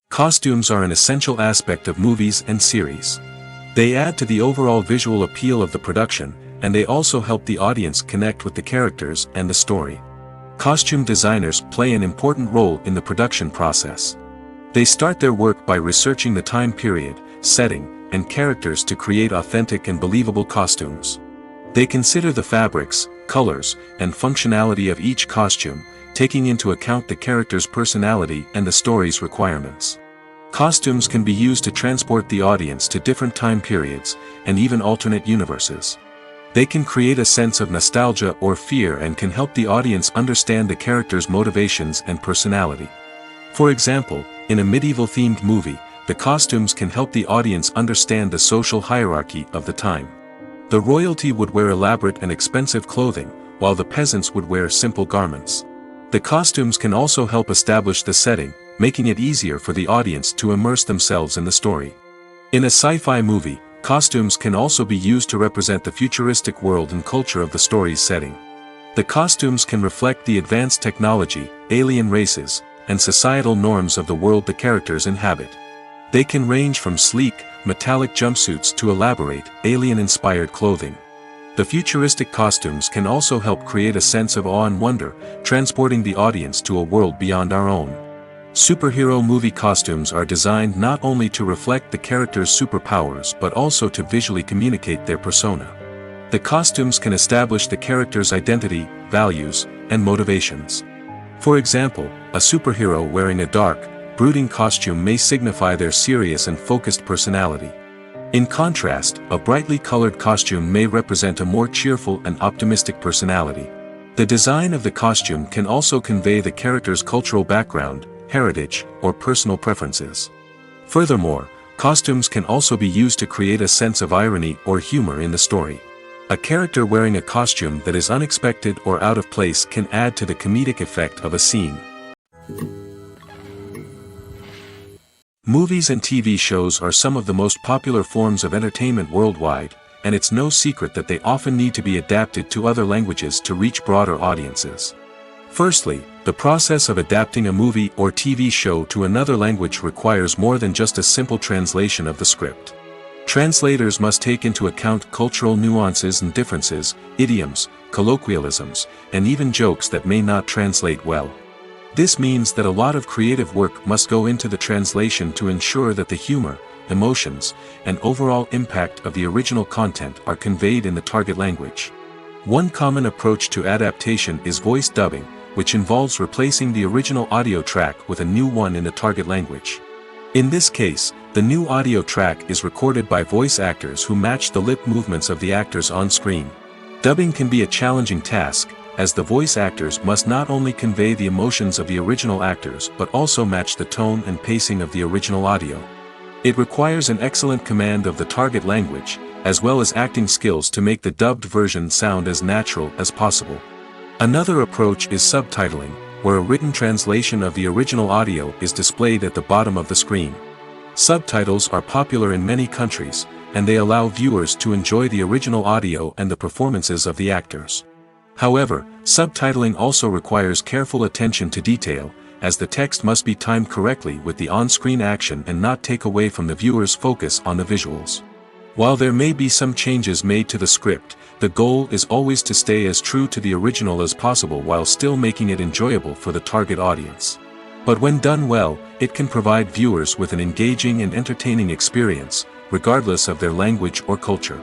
Costumes are an essential aspect of movies and series. They add to the overall visual appeal of the production, and they also help the audience connect with the characters and the story. Costume designers play an important role in the production process. They start their work by researching the time period, setting, and characters to create authentic and believable costumes. They consider the fabrics, colors, and functionality of each costume, taking into account the character's personality and the story's requirements. Costumes can be used to transport the audience to different time periods, and even alternate universes. They can create a sense of nostalgia or fear and can help the audience understand the character's motivations and personality. For example, in a medieval-themed movie, the costumes can help the audience understand the social hierarchy of the time. The royalty would wear elaborate and expensive clothing, while the peasants would wear simple garments. The costumes can also help establish the setting, making it easier for the audience to immerse themselves in the story. In a sci-fi movie, costumes can also be used to represent the futuristic world and culture of the story's setting. The costumes can reflect the advanced technology, alien races, and societal norms of the world the characters inhabit. They can range from sleek, metallic jumpsuits to elaborate, alien-inspired clothing. The futuristic costumes can also help create a sense of awe and wonder, transporting the audience to a world beyond our own. Superhero movie costumes are designed not only to reflect the character's superpowers but also to visually communicate their persona. The costumes can establish the character's identity, values, and motivations. For example, a superhero wearing a dark, brooding costume may signify their serious and focused personality. In contrast, a brightly colored costume may represent a more cheerful and optimistic personality. The design of the costume can also convey the character's cultural background, heritage, or personal preferences. Furthermore, costumes can also be used to create a sense of irony or humor in the story. A character wearing a costume that is unexpected or out of place can add to the comedic effect of a scene. Movies and TV shows are some of the most popular forms of entertainment worldwide, and it's no secret that they often need to be adapted to other languages to reach broader audiences. Firstly, the process of adapting a movie or TV show to another language requires more than just a simple translation of the script. Translators must take into account cultural nuances and differences, idioms, colloquialisms, and even jokes that may not translate well. This means that a lot of creative work must go into the translation to ensure that the humor, emotions, and overall impact of the original content are conveyed in the target language. One common approach to adaptation is voice dubbing, which involves replacing the original audio track with a new one in the target language. In this case, the new audio track is recorded by voice actors who match the lip movements of the actors on screen. Dubbing can be a challenging task, as the voice actors must not only convey the emotions of the original actors but also match the tone and pacing of the original audio. It requires an excellent command of the target language, as well as acting skills to make the dubbed version sound as natural as possible. Another approach is subtitling, where a written translation of the original audio is displayed at the bottom of the screen. Subtitles are popular in many countries, and they allow viewers to enjoy the original audio and the performances of the actors. However, subtitling also requires careful attention to detail, as the text must be timed correctly with the on-screen action and not take away from the viewer's focus on the visuals. While there may be some changes made to the script, the goal is always to stay as true to the original as possible while still making it enjoyable for the target audience. But when done well, it can provide viewers with an engaging and entertaining experience, regardless of their language or culture.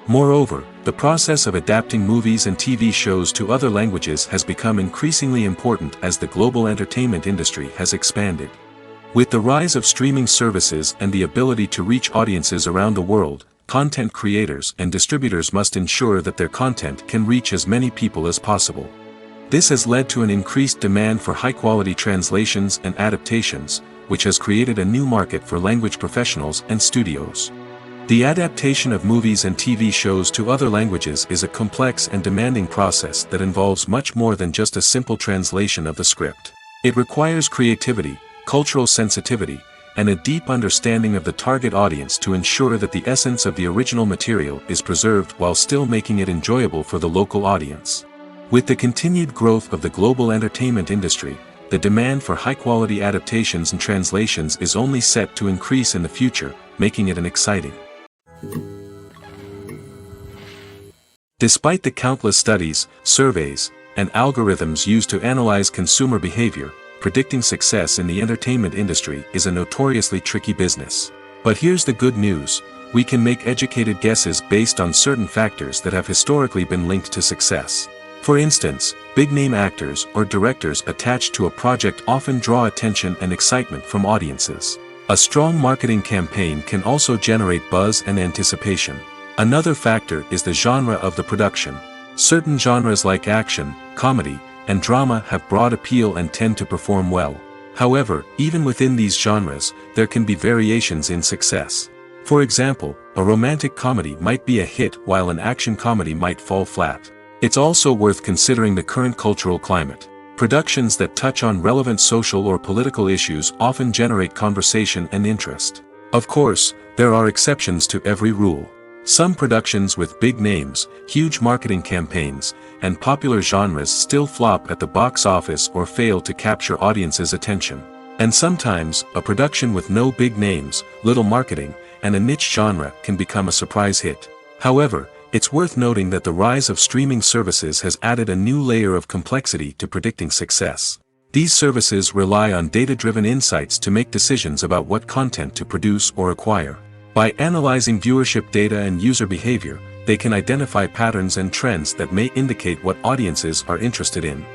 Moreover, the process of adapting movies and TV shows to other languages has become increasingly important as the global entertainment industry has expanded. With the rise of streaming services and the ability to reach audiences around the world, content creators and distributors must ensure that their content can reach as many people as possible. This has led to an increased demand for high-quality translations and adaptations, which has created a new market for language professionals and studios. The adaptation of movies and TV shows to other languages is a complex and demanding process that involves much more than just a simple translation of the script. It requires creativity, cultural sensitivity, and a deep understanding of the target audience to ensure that the essence of the original material is preserved while still making it enjoyable for the local audience. With the continued growth of the global entertainment industry, the demand for high-quality adaptations and translations is only set to increase in the future, making it an exciting. Despite the countless studies, surveys, and algorithms used to analyze consumer behavior, predicting success in the entertainment industry is a notoriously tricky business. But here's the good news: we can make educated guesses based on certain factors that have historically been linked to success. For instance, big-name actors or directors attached to a project often draw attention and excitement from audiences. A strong marketing campaign can also generate buzz and anticipation. Another factor is the genre of the production. Certain genres like action, comedy, and drama have broad appeal and tend to perform well. However, even within these genres, there can be variations in success. For example, a romantic comedy might be a hit while an action comedy might fall flat. It's also worth considering the current cultural climate. Productions that touch on relevant social or political issues often generate conversation and interest. Of course, there are exceptions to every rule. Some productions with big names, huge marketing campaigns, and popular genres still flop at the box office or fail to capture audiences' attention. And sometimes, a production with no big names, little marketing, and a niche genre can become a surprise hit. However, it's worth noting that the rise of streaming services has added a new layer of complexity to predicting success. These services rely on data-driven insights to make decisions about what content to produce or acquire. By analyzing viewership data and user behavior, they can identify patterns and trends that may indicate what audiences are interested in.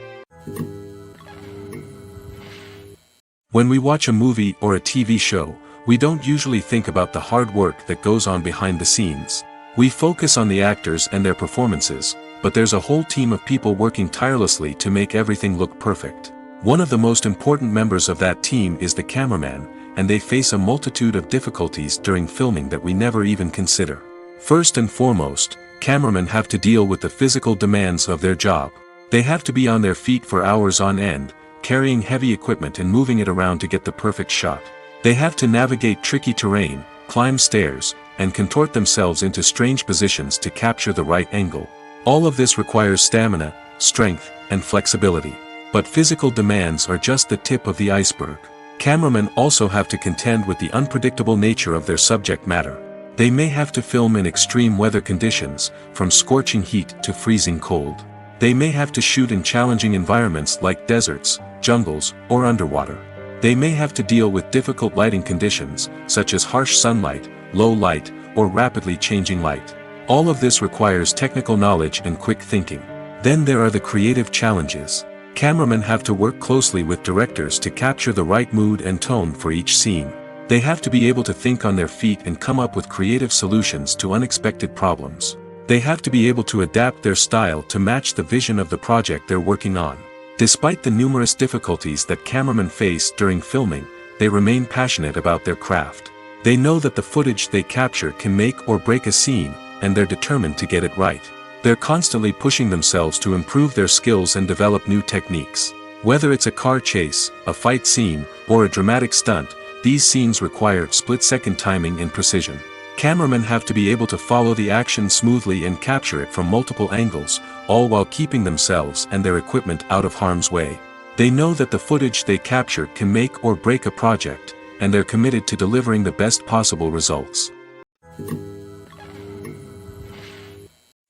When we watch a movie or a TV show, we don't usually think about the hard work that goes on behind the scenes. We focus on the actors and their performances, but there's a whole team of people working tirelessly to make everything look perfect. One of the most important members of that team is the cameraman, and they face a multitude of difficulties during filming that we never even consider. First and foremost, cameramen have to deal with the physical demands of their job. They have to be on their feet for hours on end, carrying heavy equipment and moving it around to get the perfect shot. They have to navigate tricky terrain, climb stairs, and contort themselves into strange positions to capture the right angle. All of this requires stamina, strength, and flexibility. But physical demands are just the tip of the iceberg. Cameramen also have to contend with the unpredictable nature of their subject matter. They may have to film in extreme weather conditions, from scorching heat to freezing cold. They may have to shoot in challenging environments like deserts, jungles, or underwater. They may have to deal with difficult lighting conditions, such as harsh sunlight, low light, or rapidly changing light. All of this requires technical knowledge and quick thinking. Then there are the creative challenges. Cameramen have to work closely with directors to capture the right mood and tone for each scene. They have to be able to think on their feet and come up with creative solutions to unexpected problems. They have to be able to adapt their style to match the vision of the project they're working on. Despite the numerous difficulties that cameramen face during filming, they remain passionate about their craft. They know that the footage they capture can make or break a scene, and they're determined to get it right. They're constantly pushing themselves to improve their skills and develop new techniques. Whether it's a car chase, a fight scene, or a dramatic stunt, these scenes require split-second timing and precision. Cameramen have to be able to follow the action smoothly and capture it from multiple angles, all while keeping themselves and their equipment out of harm's way. They know that the footage they capture can make or break a project, and they're committed to delivering the best possible results.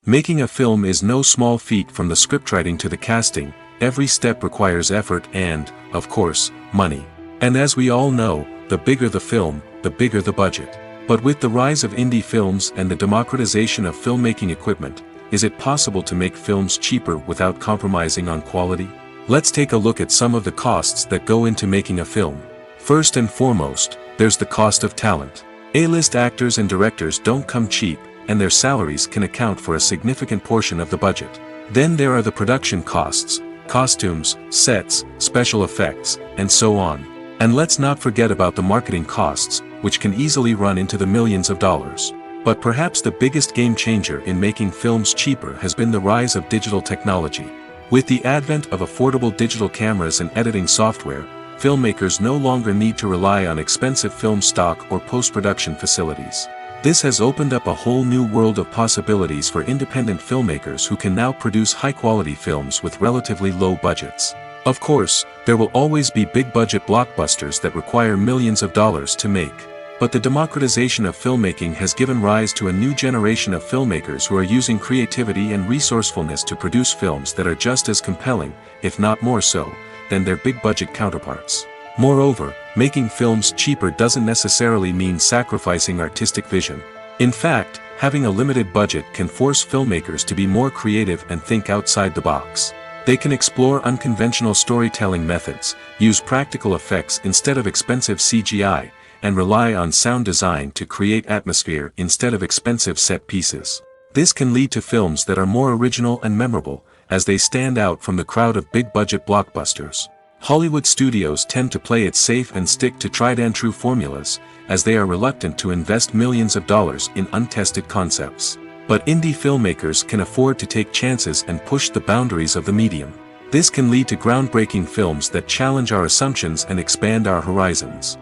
Making a film is no small feat. From the scriptwriting to the casting, every step requires effort and, of course, money. And as we all know, the bigger the film, the bigger the budget. But with the rise of indie films and the democratization of filmmaking equipment, is it possible to make films cheaper without compromising on quality? Let's take a look at some of the costs that go into making a film. First and foremost, there's the cost of talent. A-list actors and directors don't come cheap, and their salaries can account for a significant portion of the budget. Then there are the production costs, costumes, sets, special effects, and so on. And let's not forget about the marketing costs, which can easily run into the millions of dollars. But perhaps the biggest game changer in making films cheaper has been the rise of digital technology. With the advent of affordable digital cameras and editing software, filmmakers no longer need to rely on expensive film stock or post-production facilities. This has opened up a whole new world of possibilities for independent filmmakers who can now produce high-quality films with relatively low budgets. Of course, there will always be big-budget blockbusters that require millions of dollars to make. But the democratization of filmmaking has given rise to a new generation of filmmakers who are using creativity and resourcefulness to produce films that are just as compelling, if not more so, than their big-budget counterparts. Moreover, making films cheaper doesn't necessarily mean sacrificing artistic vision. In fact, having a limited budget can force filmmakers to be more creative and think outside the box. They can explore unconventional storytelling methods, use practical effects instead of expensive CGI, and rely on sound design to create atmosphere instead of expensive set pieces. This can lead to films that are more original and memorable, as they stand out from the crowd of big-budget blockbusters. Hollywood studios tend to play it safe and stick to tried-and-true formulas, as they are reluctant to invest millions of dollars in untested concepts. But indie filmmakers can afford to take chances and push the boundaries of the medium. This can lead to groundbreaking films that challenge our assumptions and expand our horizons.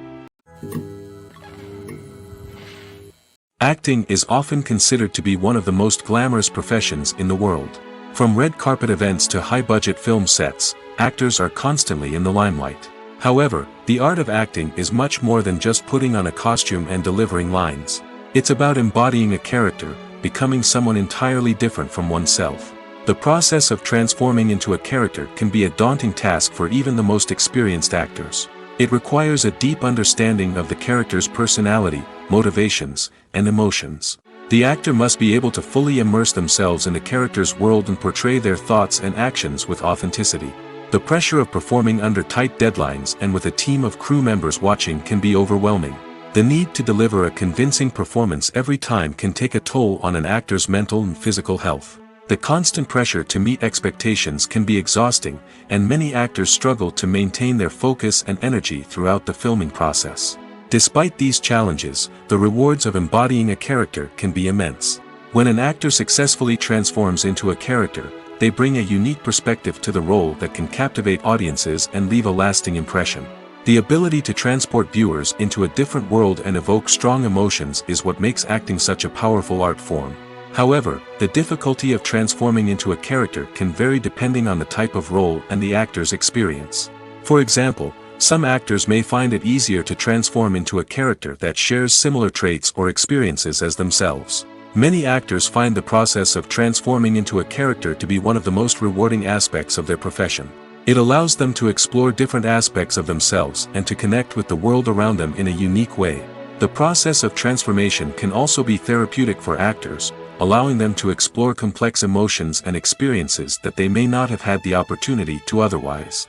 Acting is often considered to be one of the most glamorous professions in the world. From red carpet events to high-budget film sets, actors are constantly in the limelight. However, the art of acting is much more than just putting on a costume and delivering lines. It's about embodying a character, becoming someone entirely different from oneself. The process of transforming into a character can be a daunting task for even the most experienced actors. It requires a deep understanding of the character's personality, motivations, and emotions. The actor must be able to fully immerse themselves in the character's world and portray their thoughts and actions with authenticity. The pressure of performing under tight deadlines and with a team of crew members watching can be overwhelming. The need to deliver a convincing performance every time can take a toll on an actor's mental and physical health. The constant pressure to meet expectations can be exhausting, and many actors struggle to maintain their focus and energy throughout the filming process. Despite these challenges, the rewards of embodying a character can be immense. When an actor successfully transforms into a character, they bring a unique perspective to the role that can captivate audiences and leave a lasting impression. The ability to transport viewers into a different world and evoke strong emotions is what makes acting such a powerful art form. However, the difficulty of transforming into a character can vary depending on the type of role and the actor's experience. For example, some actors may find it easier to transform into a character that shares similar traits or experiences as themselves. Many actors find the process of transforming into a character to be one of the most rewarding aspects of their profession. It allows them to explore different aspects of themselves and to connect with the world around them in a unique way. The process of transformation can also be therapeutic for actors, allowing them to explore complex emotions and experiences that they may not have had the opportunity to otherwise.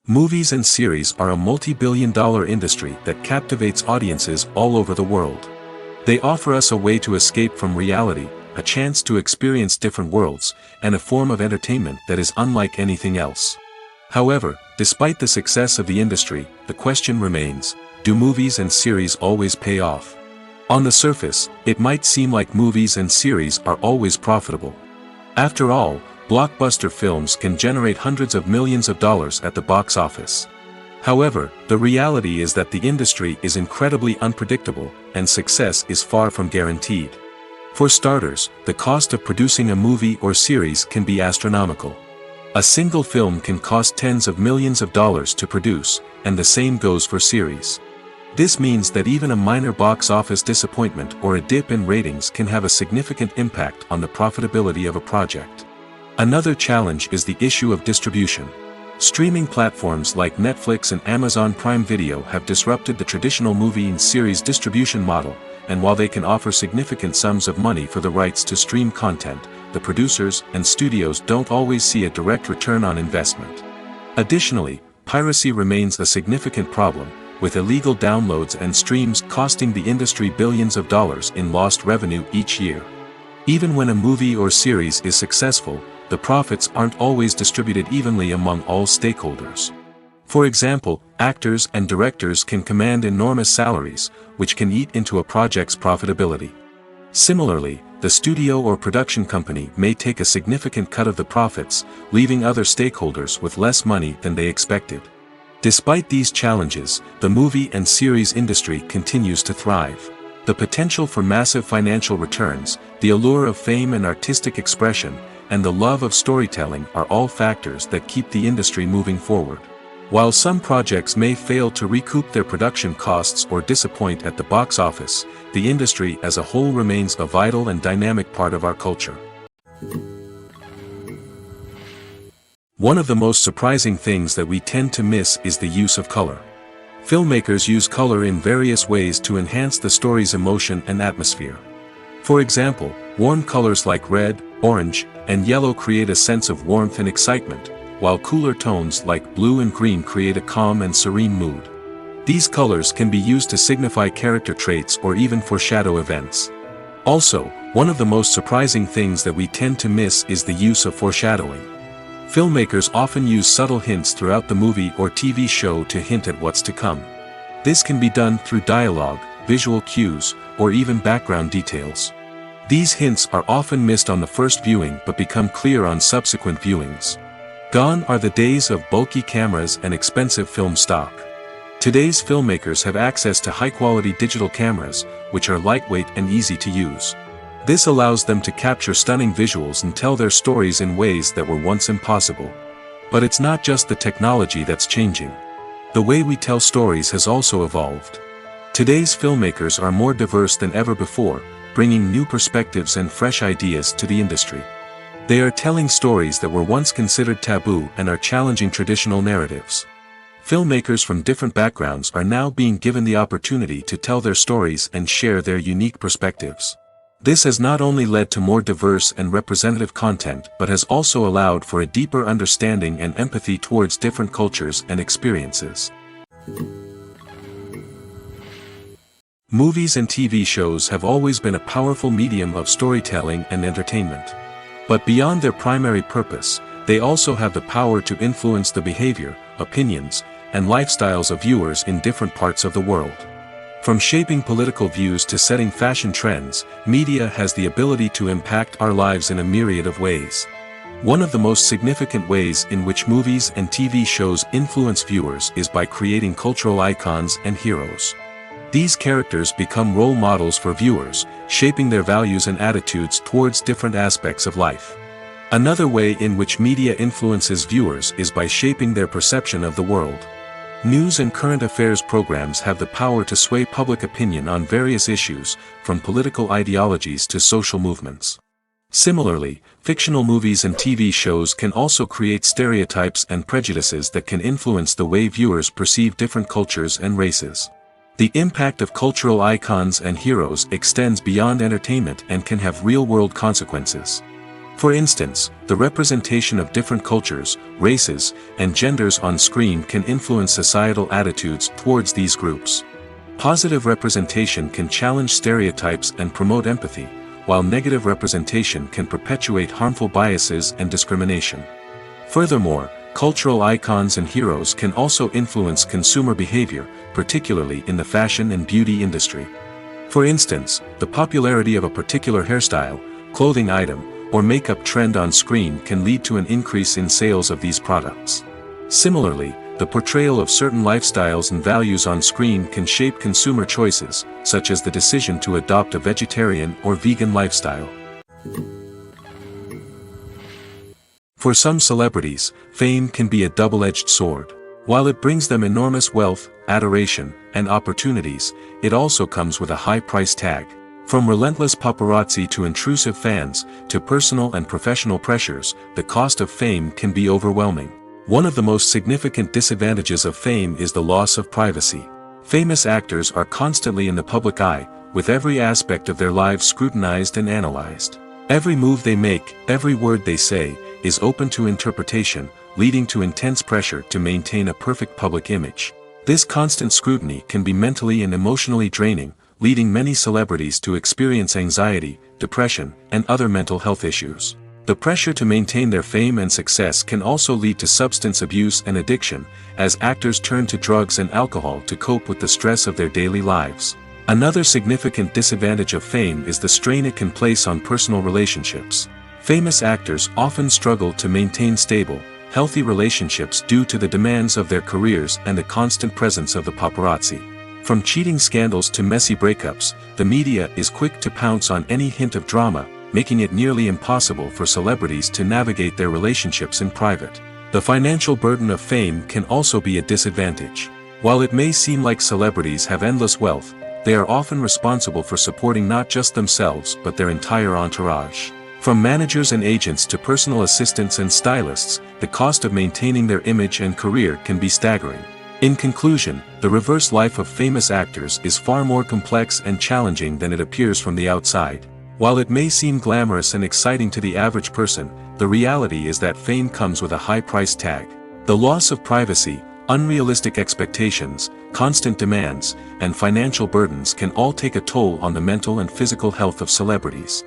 Movies and series are a multi-billion-dollar industry that captivates audiences all over the world. They offer us a way to escape from reality, a chance to experience different worlds, and a form of entertainment that is unlike anything else. However, despite the success of the industry, the question remains, do movies and series always pay off? On the surface, it might seem like movies and series are always profitable. After all, blockbuster films can generate hundreds of millions of dollars at the box office. However, the reality is that the industry is incredibly unpredictable, and success is far from guaranteed. For starters, the cost of producing a movie or series can be astronomical. A single film can cost tens of millions of dollars to produce, and the same goes for series. This means that even a minor box office disappointment or a dip in ratings can have a significant impact on the profitability of a project. Another challenge is the issue of distribution. Streaming platforms like Netflix and Amazon Prime Video have disrupted the traditional movie and series distribution model, and while they can offer significant sums of money for the rights to stream content, the producers and studios don't always see a direct return on investment. Additionally, piracy remains a significant problem, with illegal downloads and streams costing the industry billions of dollars in lost revenue each year. Even when a movie or series is successful, the profits aren't always distributed evenly among all stakeholders. For example, actors and directors can command enormous salaries, which can eat into a project's profitability. Similarly, the studio or production company may take a significant cut of the profits, leaving other stakeholders with less money than they expected. Despite these challenges, the movie and series industry continues to thrive. The potential for massive financial returns, the allure of fame and artistic expression, and the love of storytelling are all factors that keep the industry moving forward. While some projects may fail to recoup their production costs or disappoint at the box office, the industry as a whole remains a vital and dynamic part of our culture. One of the most surprising things that we tend to miss is the use of color. Filmmakers use color in various ways to enhance the story's emotion and atmosphere. For example, warm colors like red, orange, and yellow create a sense of warmth and excitement, while cooler tones like blue and green create a calm and serene mood. These colors can be used to signify character traits or even foreshadow events. Also, one of the most surprising things that we tend to miss is the use of foreshadowing. Filmmakers often use subtle hints throughout the movie or TV show to hint at what's to come. This can be done through dialogue, visual cues, or even background details. These hints are often missed on the first viewing but become clear on subsequent viewings. Gone are the days of bulky cameras and expensive film stock. Today's filmmakers have access to high-quality digital cameras, which are lightweight and easy to use. This allows them to capture stunning visuals and tell their stories in ways that were once impossible. But it's not just the technology that's changing. The way we tell stories has also evolved. Today's filmmakers are more diverse than ever before, bringing new perspectives and fresh ideas to the industry. They are telling stories that were once considered taboo and are challenging traditional narratives. Filmmakers from different backgrounds are now being given the opportunity to tell their stories and share their unique perspectives. This has not only led to more diverse and representative content but has also allowed for a deeper understanding and empathy towards different cultures and experiences. Movies and TV shows have always been a powerful medium of storytelling and entertainment. But beyond their primary purpose, they also have the power to influence the behavior, opinions, and lifestyles of viewers in different parts of the world. From shaping political views to setting fashion trends, media has the ability to impact our lives in a myriad of ways. One of the most significant ways in which movies and TV shows influence viewers is by creating cultural icons and heroes. These characters become role models for viewers, shaping their values and attitudes towards different aspects of life. Another way in which media influences viewers is by shaping their perception of the world. News and current affairs programs have the power to sway public opinion on various issues, from political ideologies to social movements. Similarly, fictional movies and TV shows can also create stereotypes and prejudices that can influence the way viewers perceive different cultures and races. The impact of cultural icons and heroes extends beyond entertainment and can have real-world consequences. For instance, the representation of different cultures, races, and genders on screen can influence societal attitudes towards these groups. Positive representation can challenge stereotypes and promote empathy, while negative representation can perpetuate harmful biases and discrimination. Furthermore, cultural icons and heroes can also influence consumer behavior, particularly in the fashion and beauty industry. For instance, the popularity of a particular hairstyle, clothing item, or makeup trend on screen can lead to an increase in sales of these products. Similarly, the portrayal of certain lifestyles and values on screen can shape consumer choices, such as the decision to adopt a vegetarian or vegan lifestyle. For some celebrities, fame can be a double-edged sword. While it brings them enormous wealth, adoration, and opportunities, it also comes with a high price tag. From relentless paparazzi to intrusive fans, to personal and professional pressures, the cost of fame can be overwhelming. One of the most significant disadvantages of fame is the loss of privacy. Famous actors are constantly in the public eye, with every aspect of their lives scrutinized and analyzed. Every move they make, every word they say, is open to interpretation, leading to intense pressure to maintain a perfect public image. This constant scrutiny can be mentally and emotionally draining, leading many celebrities to experience anxiety, depression, and other mental health issues. The pressure to maintain their fame and success can also lead to substance abuse and addiction, as actors turn to drugs and alcohol to cope with the stress of their daily lives. Another significant disadvantage of fame is the strain it can place on personal relationships. Famous actors often struggle to maintain stable, healthy relationships due to the demands of their careers and the constant presence of the paparazzi. From cheating scandals to messy breakups, the media is quick to pounce on any hint of drama, making it nearly impossible for celebrities to navigate their relationships in private. The financial burden of fame can also be a disadvantage. While it may seem like celebrities have endless wealth, they are often responsible for supporting not just themselves but their entire entourage. From managers and agents to personal assistants and stylists, the cost of maintaining their image and career can be staggering. In conclusion, the reverse life of famous actors is far more complex and challenging than it appears from the outside. While it may seem glamorous and exciting to the average person, the reality is that fame comes with a high price tag. The loss of privacy, unrealistic expectations, constant demands, and financial burdens can all take a toll on the mental and physical health of celebrities.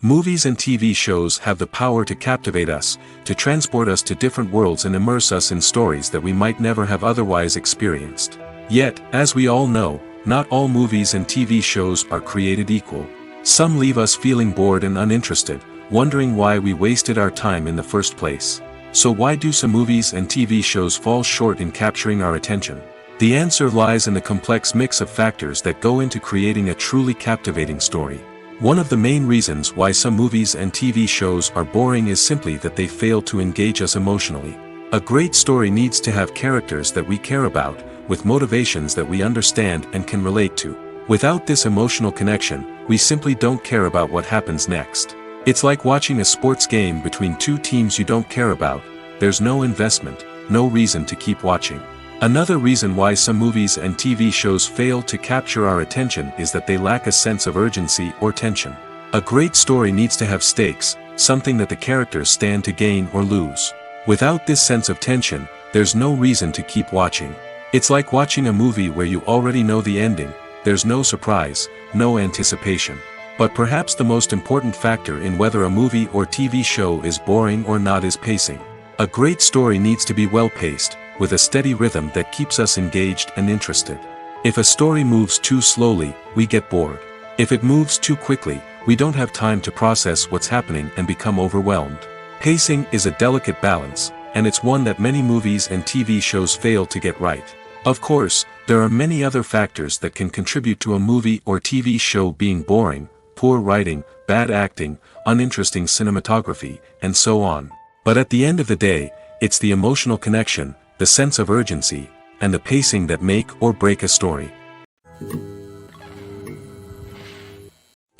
Movies and TV shows have the power to captivate us, to transport us to different worlds and immerse us in stories that we might never have otherwise experienced. Yet, as we all know, not all movies and TV shows are created equal. Some leave us feeling bored and uninterested, wondering why we wasted our time in the first place. So why do some movies and TV shows fall short in capturing our attention? The answer lies in the complex mix of factors that go into creating a truly captivating story. One of the main reasons why some movies and TV shows are boring is simply that they fail to engage us emotionally. A great story needs to have characters that we care about, with motivations that we understand and can relate to. Without this emotional connection, we simply don't care about what happens next. It's like watching a sports game between two teams you don't care about. There's no investment, no reason to keep watching. Another reason why some movies and TV shows fail to capture our attention is that they lack a sense of urgency or tension. A great story needs to have stakes, something that the characters stand to gain or lose. Without this sense of tension, there's no reason to keep watching. It's like watching a movie where you already know the ending. There's no surprise, no anticipation. But perhaps the most important factor in whether a movie or TV show is boring or not is pacing. A great story needs to be well-paced, with a steady rhythm that keeps us engaged and interested. If a story moves too slowly, we get bored. If it moves too quickly, we don't have time to process what's happening and become overwhelmed. Pacing is a delicate balance, and it's one that many movies and TV shows fail to get right. Of course, there are many other factors that can contribute to a movie or TV show being boring: poor writing, bad acting, uninteresting cinematography, and so on. But at the end of the day, it's the emotional connection, the sense of urgency, and the pacing that make or break a story.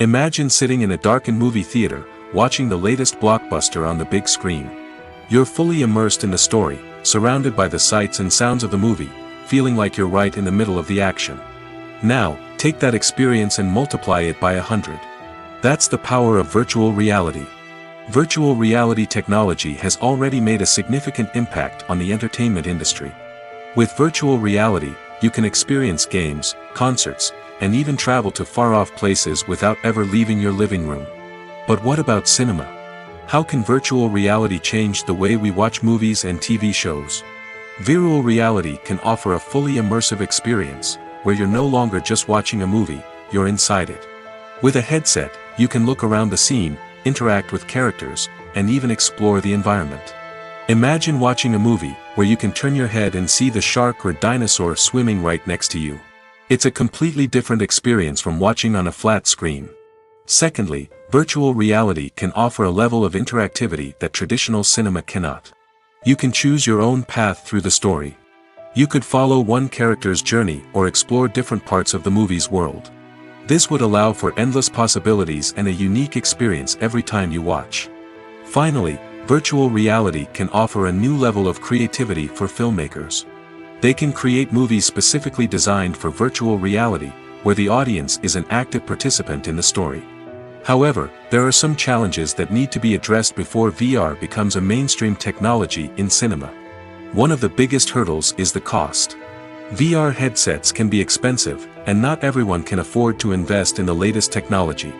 Imagine sitting in a darkened movie theater, watching the latest blockbuster on the big screen. You're fully immersed in the story, surrounded by the sights and sounds of the movie, feeling like you're right in the middle of the action. Now, take that experience and multiply it by 100. That's the power of virtual reality. Virtual reality technology has already made a significant impact on the entertainment industry. With virtual reality, you can experience games, concerts, and even travel to far-off places without ever leaving your living room. But what about cinema? How can virtual reality change the way we watch movies and TV shows? Virtual reality can offer a fully immersive experience, where you're no longer just watching a movie, you're inside it. With a headset, you can look around the scene, interact with characters, and even explore the environment. Imagine watching a movie where you can turn your head and see the shark or dinosaur swimming right next to you. It's a completely different experience from watching on a flat screen. Secondly, virtual reality can offer a level of interactivity that traditional cinema cannot. You can choose your own path through the story, You could follow one character's journey or explore different parts of the movie's world. This would allow for endless possibilities and a unique experience every time you watch. Finally, virtual reality can offer a new level of creativity for filmmakers. They can create movies specifically designed for virtual reality, where the audience is an active participant in the story. However, there are some challenges that need to be addressed before VR becomes a mainstream technology in cinema. One of the biggest hurdles is the cost. VR headsets can be expensive, and not everyone can afford to invest in the latest technology.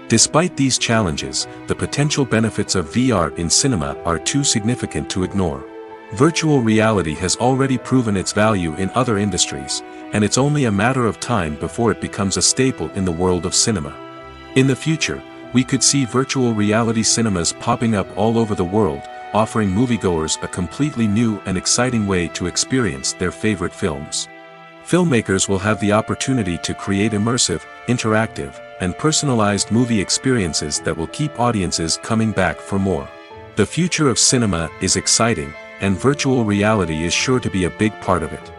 Despite these challenges, the potential benefits of VR in cinema are too significant to ignore. Virtual reality has already proven its value in other industries, and it's only a matter of time before it becomes a staple in the world of cinema. In the future, we could see virtual reality cinemas popping up all over the world, offering moviegoers a completely new and exciting way to experience their favorite films. Filmmakers will have the opportunity to create immersive, interactive, and personalized movie experiences that will keep audiences coming back for more. The future of cinema is exciting, and virtual reality is sure to be a big part of it.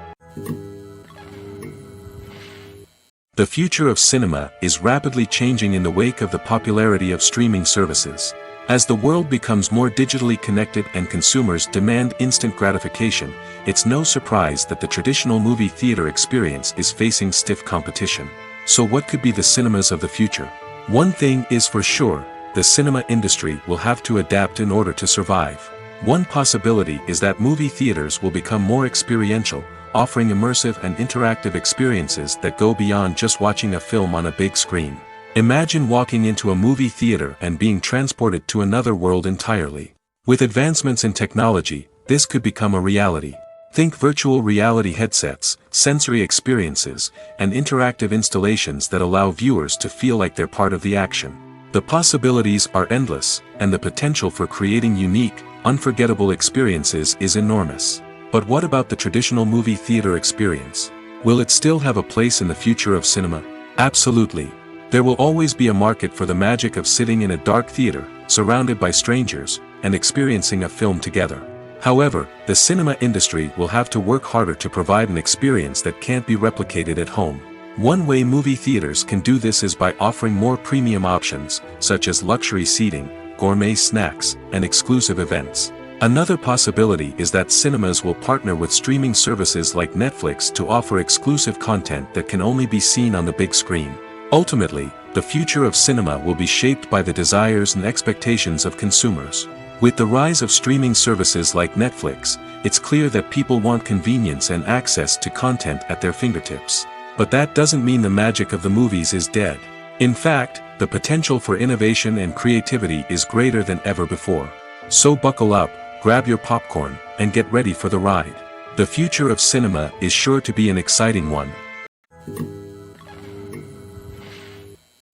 The future of cinema is rapidly changing in the wake of the popularity of streaming services. As the world becomes more digitally connected and consumers demand instant gratification, it's no surprise that the traditional movie theater experience is facing stiff competition. So what could be the cinemas of the future? One thing is for sure, the cinema industry will have to adapt in order to survive. One possibility is that movie theaters will become more experiential, offering immersive and interactive experiences that go beyond just watching a film on a big screen. Imagine walking into a movie theater and being transported to another world entirely. With advancements in technology, this could become a reality. Think virtual reality headsets, sensory experiences, and interactive installations that allow viewers to feel like they're part of the action. The possibilities are endless, and the potential for creating unique, unforgettable experiences is enormous. But what about the traditional movie theater experience? Will it still have a place in the future of cinema? Absolutely. There will always be a market for the magic of sitting in a dark theater, surrounded by strangers, and experiencing a film together. However, the cinema industry will have to work harder to provide an experience that can't be replicated at home. One way movie theaters can do this is by offering more premium options, such as luxury seating, gourmet snacks, and exclusive events. Another possibility is that cinemas will partner with streaming services like Netflix to offer exclusive content that can only be seen on the big screen. Ultimately, the future of cinema will be shaped by the desires and expectations of consumers. With the rise of streaming services like Netflix, it's clear that people want convenience and access to content at their fingertips. But that doesn't mean the magic of the movies is dead. In fact, the potential for innovation and creativity is greater than ever before. So buckle up, grab your popcorn, and get ready for the ride. The future of cinema is sure to be an exciting one.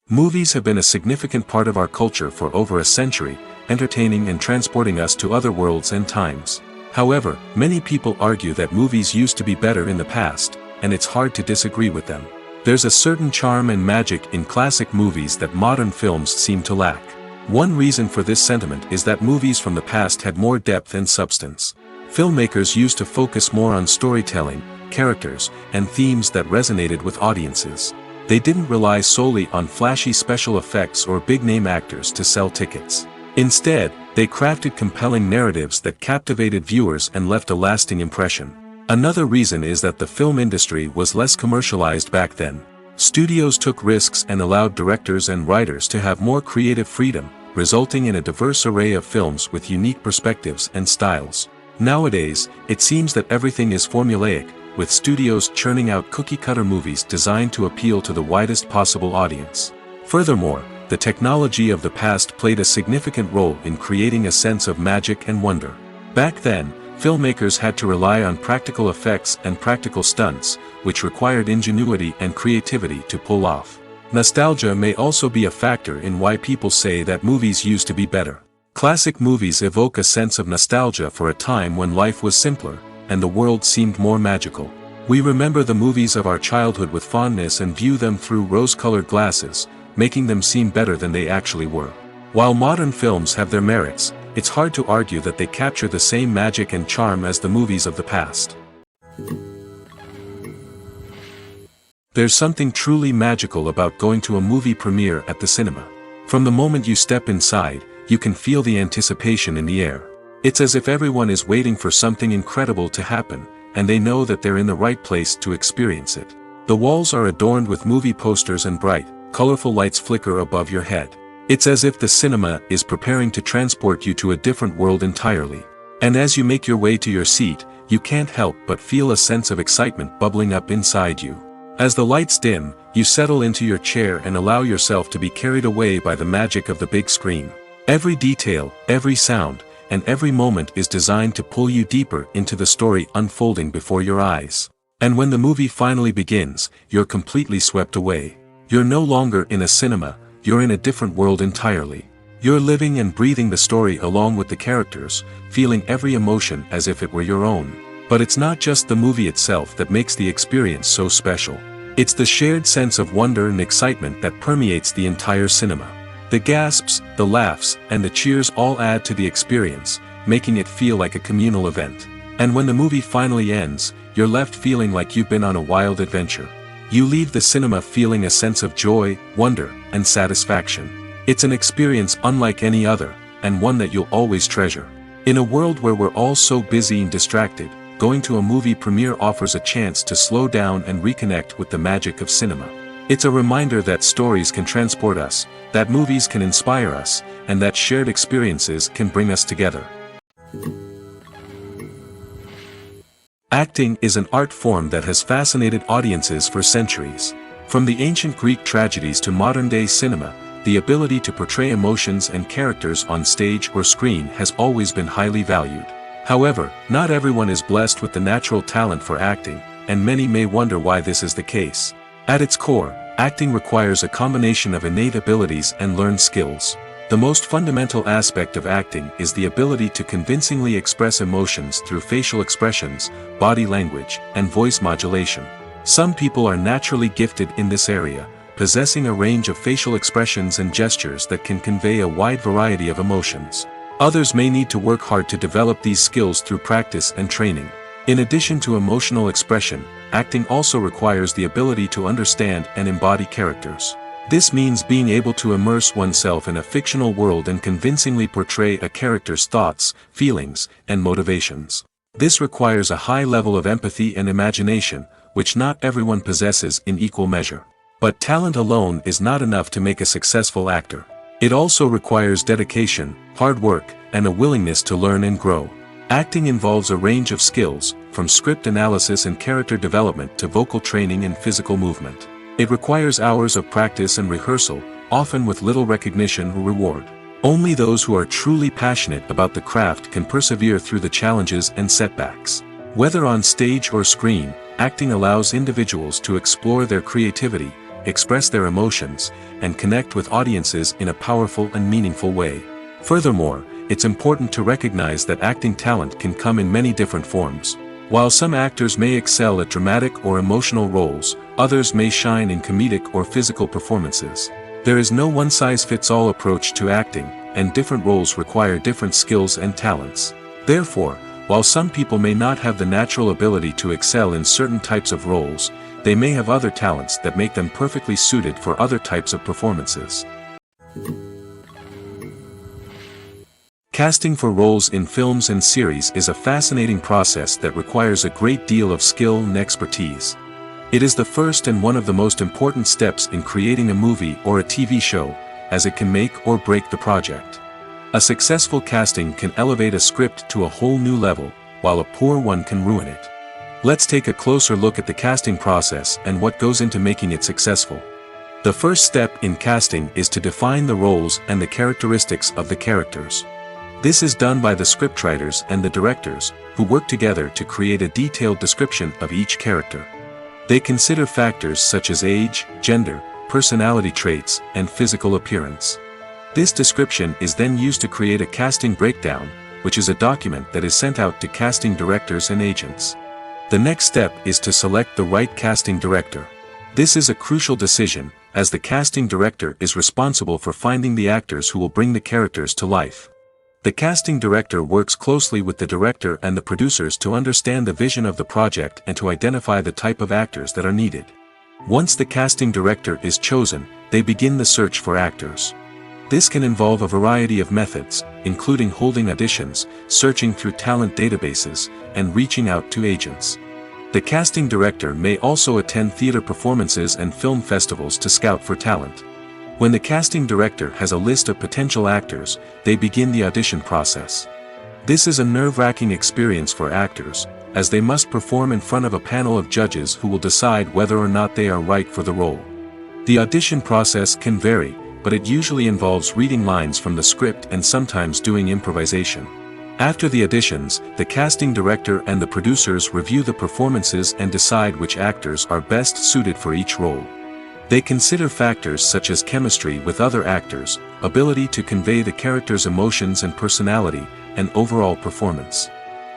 Movies have been a significant part of our culture for over a century, entertaining and transporting us to other worlds and times. However, many people argue that movies used to be better in the past, and it's hard to disagree with them. There's a certain charm and magic in classic movies that modern films seem to lack. One reason for this sentiment is that movies from the past had more depth and substance. Filmmakers used to focus more on storytelling, characters, and themes that resonated with audiences. They didn't rely solely on flashy special effects or big-name actors to sell tickets. Instead, they crafted compelling narratives that captivated viewers and left a lasting impression. Another reason is that the film industry was less commercialized back then. Studios took risks and allowed directors and writers to have more creative freedom, resulting in a diverse array of films with unique perspectives and styles. Nowadays, it seems that everything is formulaic, with studios churning out cookie-cutter movies designed to appeal to the widest possible audience. Furthermore, the technology of the past played a significant role in creating a sense of magic and wonder. Back then, filmmakers had to rely on practical effects and practical stunts, which required ingenuity and creativity to pull off. Nostalgia may also be a factor in why people say that movies used to be better. Classic movies evoke a sense of nostalgia for a time when life was simpler, and the world seemed more magical. We remember the movies of our childhood with fondness and view them through rose-colored glasses, making them seem better than they actually were. While modern films have their merits, it's hard to argue that they capture the same magic and charm as the movies of the past. There's something truly magical about going to a movie premiere at the cinema. From the moment you step inside, you can feel the anticipation in the air. It's as if everyone is waiting for something incredible to happen, and they know that they're in the right place to experience it. The walls are adorned with movie posters and bright, colorful lights flicker above your head. It's as if the cinema is preparing to transport you to a different world entirely. And as you make your way to your seat, you can't help but feel a sense of excitement bubbling up inside you. As the lights dim, you settle into your chair and allow yourself to be carried away by the magic of the big screen. Every detail, every sound, and every moment is designed to pull you deeper into the story unfolding before your eyes. And when the movie finally begins, you're completely swept away. You're no longer in a cinema, you're in a different world entirely. You're living and breathing the story along with the characters, feeling every emotion as if it were your own. But it's not just the movie itself that makes the experience so special. It's the shared sense of wonder and excitement that permeates the entire cinema. The gasps, the laughs, and the cheers all add to the experience, making it feel like a communal event. And when the movie finally ends, you're left feeling like you've been on a wild adventure. You leave the cinema feeling a sense of joy, wonder, and satisfaction. It's an experience unlike any other, and one that you'll always treasure. In a world where we're all so busy and distracted, going to a movie premiere offers a chance to slow down and reconnect with the magic of cinema. It's a reminder that stories can transport us, that movies can inspire us, and that shared experiences can bring us together. Acting is an art form that has fascinated audiences for centuries. From the ancient Greek tragedies to modern-day cinema, the ability to portray emotions and characters on stage or screen has always been highly valued. However, not everyone is blessed with the natural talent for acting, and many may wonder why this is the case. At its core, acting requires a combination of innate abilities and learned skills. The most fundamental aspect of acting is the ability to convincingly express emotions through facial expressions, body language, and voice modulation. Some people are naturally gifted in this area, possessing a range of facial expressions and gestures that can convey a wide variety of emotions. Others may need to work hard to develop these skills through practice and training. In addition to emotional expression, acting also requires the ability to understand and embody characters. This means being able to immerse oneself in a fictional world and convincingly portray a character's thoughts, feelings, and motivations. This requires a high level of empathy and imagination, which not everyone possesses in equal measure. But talent alone is not enough to make a successful actor. It also requires dedication, hard work, and a willingness to learn and grow. Acting involves a range of skills, from script analysis and character development to vocal training and physical movement. It requires hours of practice and rehearsal, often with little recognition or reward. Only those who are truly passionate about the craft can persevere through the challenges and setbacks. Whether on stage or screen, acting allows individuals to explore their creativity, express their emotions, and connect with audiences in a powerful and meaningful way. Furthermore, it's important to recognize that acting talent can come in many different forms. While some actors may excel at dramatic or emotional roles, others may shine in comedic or physical performances. There is no one-size-fits-all approach to acting, and different roles require different skills and talents. Therefore, while some people may not have the natural ability to excel in certain types of roles, they may have other talents that make them perfectly suited for other types of performances. Casting for roles in films and series is a fascinating process that requires a great deal of skill and expertise. It is the first and one of the most important steps in creating a movie or a TV show, as it can make or break the project. A successful casting can elevate a script to a whole new level, while a poor one can ruin it. Let's take a closer look at the casting process and what goes into making it successful. The first step in casting is to define the roles and the characteristics of the characters. This is done by the scriptwriters and the directors, who work together to create a detailed description of each character. They consider factors such as age, gender, personality traits, and physical appearance. This description is then used to create a casting breakdown, which is a document that is sent out to casting directors and agents. The next step is to select the right casting director. This is a crucial decision, as the casting director is responsible for finding the actors who will bring the characters to life. The casting director works closely with the director and the producers to understand the vision of the project and to identify the type of actors that are needed. Once the casting director is chosen, they begin the search for actors. This can involve a variety of methods, including holding auditions, searching through talent databases, and reaching out to agents. The casting director may also attend theater performances and film festivals to scout for talent. When the casting director has a list of potential actors, they begin the audition process. This is a nerve-wracking experience for actors, as they must perform in front of a panel of judges who will decide whether or not they are right for the role. The audition process can vary, but it usually involves reading lines from the script and sometimes doing improvisation. After the auditions, the casting director and the producers review the performances and decide which actors are best suited for each role. They consider factors such as chemistry with other actors, ability to convey the character's emotions and personality, and overall performance.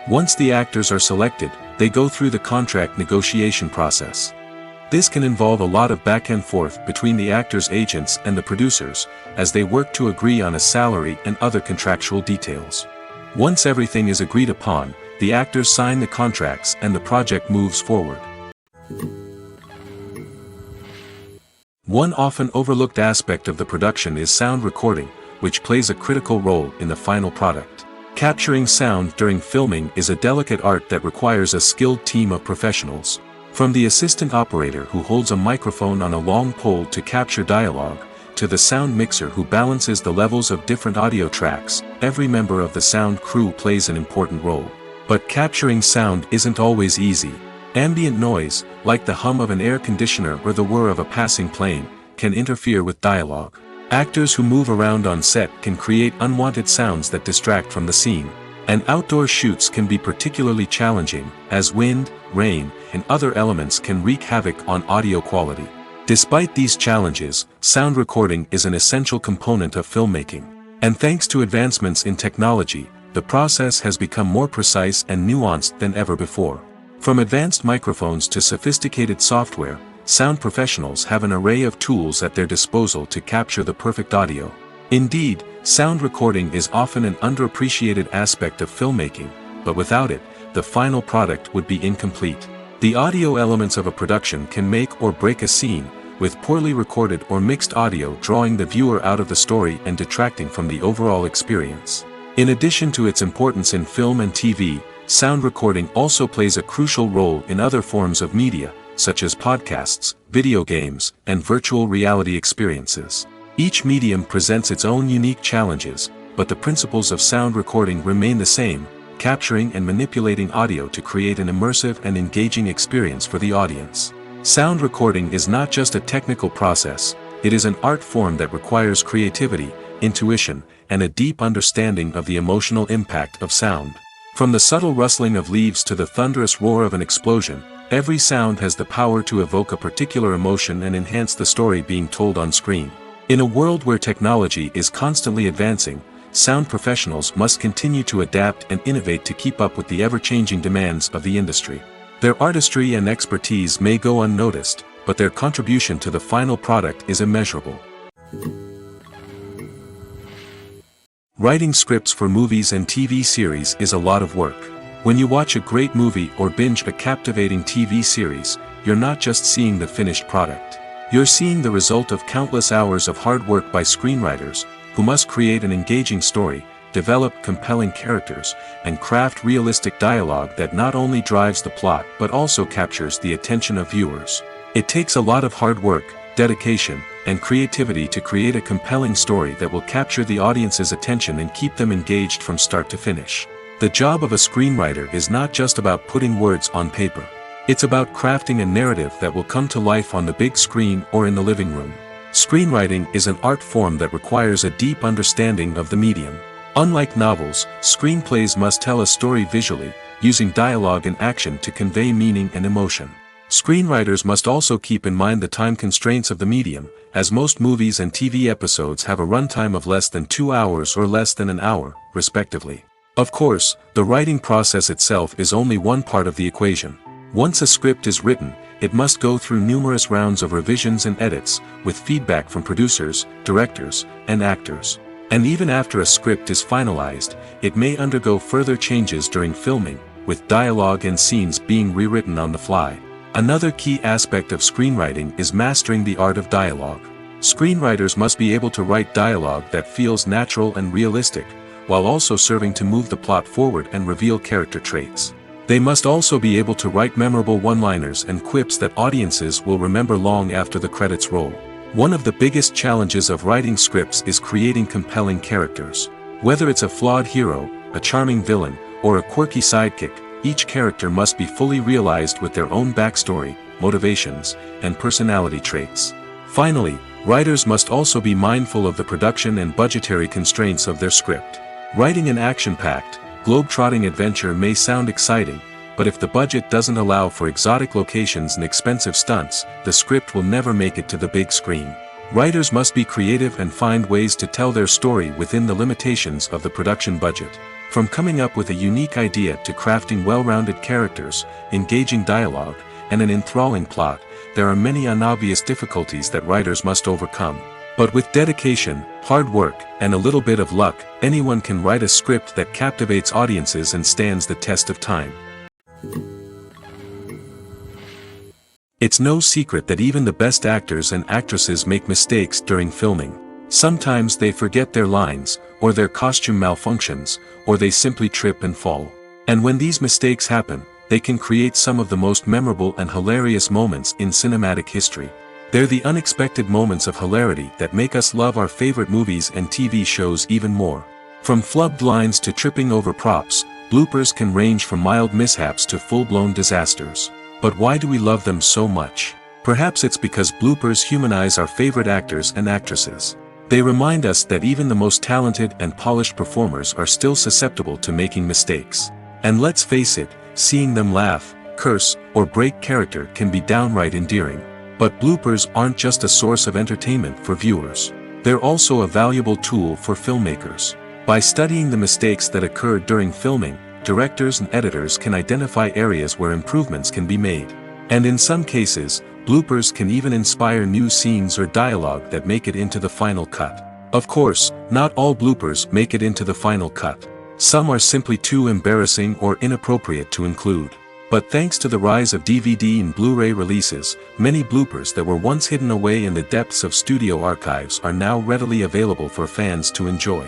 Once the actors are selected, they go through the contract negotiation process. This can involve a lot of back and forth between the actors' agents and the producers, as they work to agree on a salary and other contractual details. Once everything is agreed upon, the actors sign the contracts and the project moves forward. One often overlooked aspect of the production is sound recording, which plays a critical role in the final product. Capturing sound during filming is a delicate art that requires a skilled team of professionals. From the assistant operator who holds a microphone on a long pole to capture dialogue, to the sound mixer who balances the levels of different audio tracks, every member of the sound crew plays an important role. But capturing sound isn't always easy. Ambient noise, like the hum of an air conditioner or the whir of a passing plane, can interfere with dialogue. Actors who move around on set can create unwanted sounds that distract from the scene. And outdoor shoots can be particularly challenging, as wind, rain, and other elements can wreak havoc on audio quality. Despite these challenges, sound recording is an essential component of filmmaking. And thanks to advancements in technology, the process has become more precise and nuanced than ever before. From advanced microphones to sophisticated software, sound professionals have an array of tools at their disposal to capture the perfect audio. Indeed, sound recording is often an underappreciated aspect of filmmaking, but without it, the final product would be incomplete. The audio elements of a production can make or break a scene, with poorly recorded or mixed audio drawing the viewer out of the story and detracting from the overall experience. In addition to its importance in film and TV, sound recording also plays a crucial role in other forms of media, such as podcasts, video games, and virtual reality experiences. Each medium presents its own unique challenges, but the principles of sound recording remain the same, capturing and manipulating audio to create an immersive and engaging experience for the audience. Sound recording is not just a technical process, it is an art form that requires creativity, intuition, and a deep understanding of the emotional impact of sound. From the subtle rustling of leaves to the thunderous roar of an explosion, every sound has the power to evoke a particular emotion and enhance the story being told on screen. In a world where technology is constantly advancing, sound professionals must continue to adapt and innovate to keep up with the ever-changing demands of the industry. Their artistry and expertise may go unnoticed, but their contribution to the final product is immeasurable. Writing scripts for movies and TV series is a lot of work. When you watch a great movie or binge a captivating TV series, you're not just seeing the finished product. You're seeing the result of countless hours of hard work by screenwriters, who must create an engaging story, develop compelling characters, and craft realistic dialogue that not only drives the plot but also captures the attention of viewers. It takes a lot of hard work, dedication, and creativity to create a compelling story that will capture the audience's attention and keep them engaged from start to finish. The job of a screenwriter is not just about putting words on paper. It's about crafting a narrative that will come to life on the big screen or in the living room. Screenwriting is an art form that requires a deep understanding of the medium. Unlike novels, screenplays must tell a story visually, using dialogue and action to convey meaning and emotion. Screenwriters must also keep in mind the time constraints of the medium, as most movies and TV episodes have a runtime of less than 2 hours or less than an hour, respectively. Of course, the writing process itself is only one part of the equation. Once a script is written, it must go through numerous rounds of revisions and edits, with feedback from producers, directors, and actors. And even after a script is finalized, it may undergo further changes during filming, with dialogue and scenes being rewritten on the fly. Another key aspect of screenwriting is mastering the art of dialogue. Screenwriters must be able to write dialogue that feels natural and realistic, while also serving to move the plot forward and reveal character traits. They must also be able to write memorable one-liners and quips that audiences will remember long after the credits roll. One of the biggest challenges of writing scripts is creating compelling characters. Whether it's a flawed hero, a charming villain, or a quirky sidekick, each character must be fully realized with their own backstory, motivations, and personality traits. Finally, writers must also be mindful of the production and budgetary constraints of their script. Writing an action-packed, globe-trotting adventure may sound exciting, but if the budget doesn't allow for exotic locations and expensive stunts, the script will never make it to the big screen. Writers must be creative and find ways to tell their story within the limitations of the production budget. From coming up with a unique idea to crafting well-rounded characters, engaging dialogue, and an enthralling plot, there are many unobvious difficulties that writers must overcome. But with dedication, hard work, and a little bit of luck, anyone can write a script that captivates audiences and stands the test of time. It's no secret that even the best actors and actresses make mistakes during filming. Sometimes they forget their lines, or their costume malfunctions, or they simply trip and fall. And when these mistakes happen, they can create some of the most memorable and hilarious moments in cinematic history. They're the unexpected moments of hilarity that make us love our favorite movies and TV shows even more. From flubbed lines to tripping over props, bloopers can range from mild mishaps to full-blown disasters. But why do we love them so much? Perhaps it's because bloopers humanize our favorite actors and actresses. They remind us that even the most talented and polished performers are still susceptible to making mistakes. And let's face it, seeing them laugh, curse, or break character can be downright endearing. But bloopers aren't just a source of entertainment for viewers. They're also a valuable tool for filmmakers. By studying the mistakes that occur during filming, directors and editors can identify areas where improvements can be made. And in some cases, bloopers can even inspire new scenes or dialogue that make it into the final cut. Of course, not all bloopers make it into the final cut. Some are simply too embarrassing or inappropriate to include. But thanks to the rise of DVD and Blu-ray releases, many bloopers that were once hidden away in the depths of studio archives are now readily available for fans to enjoy.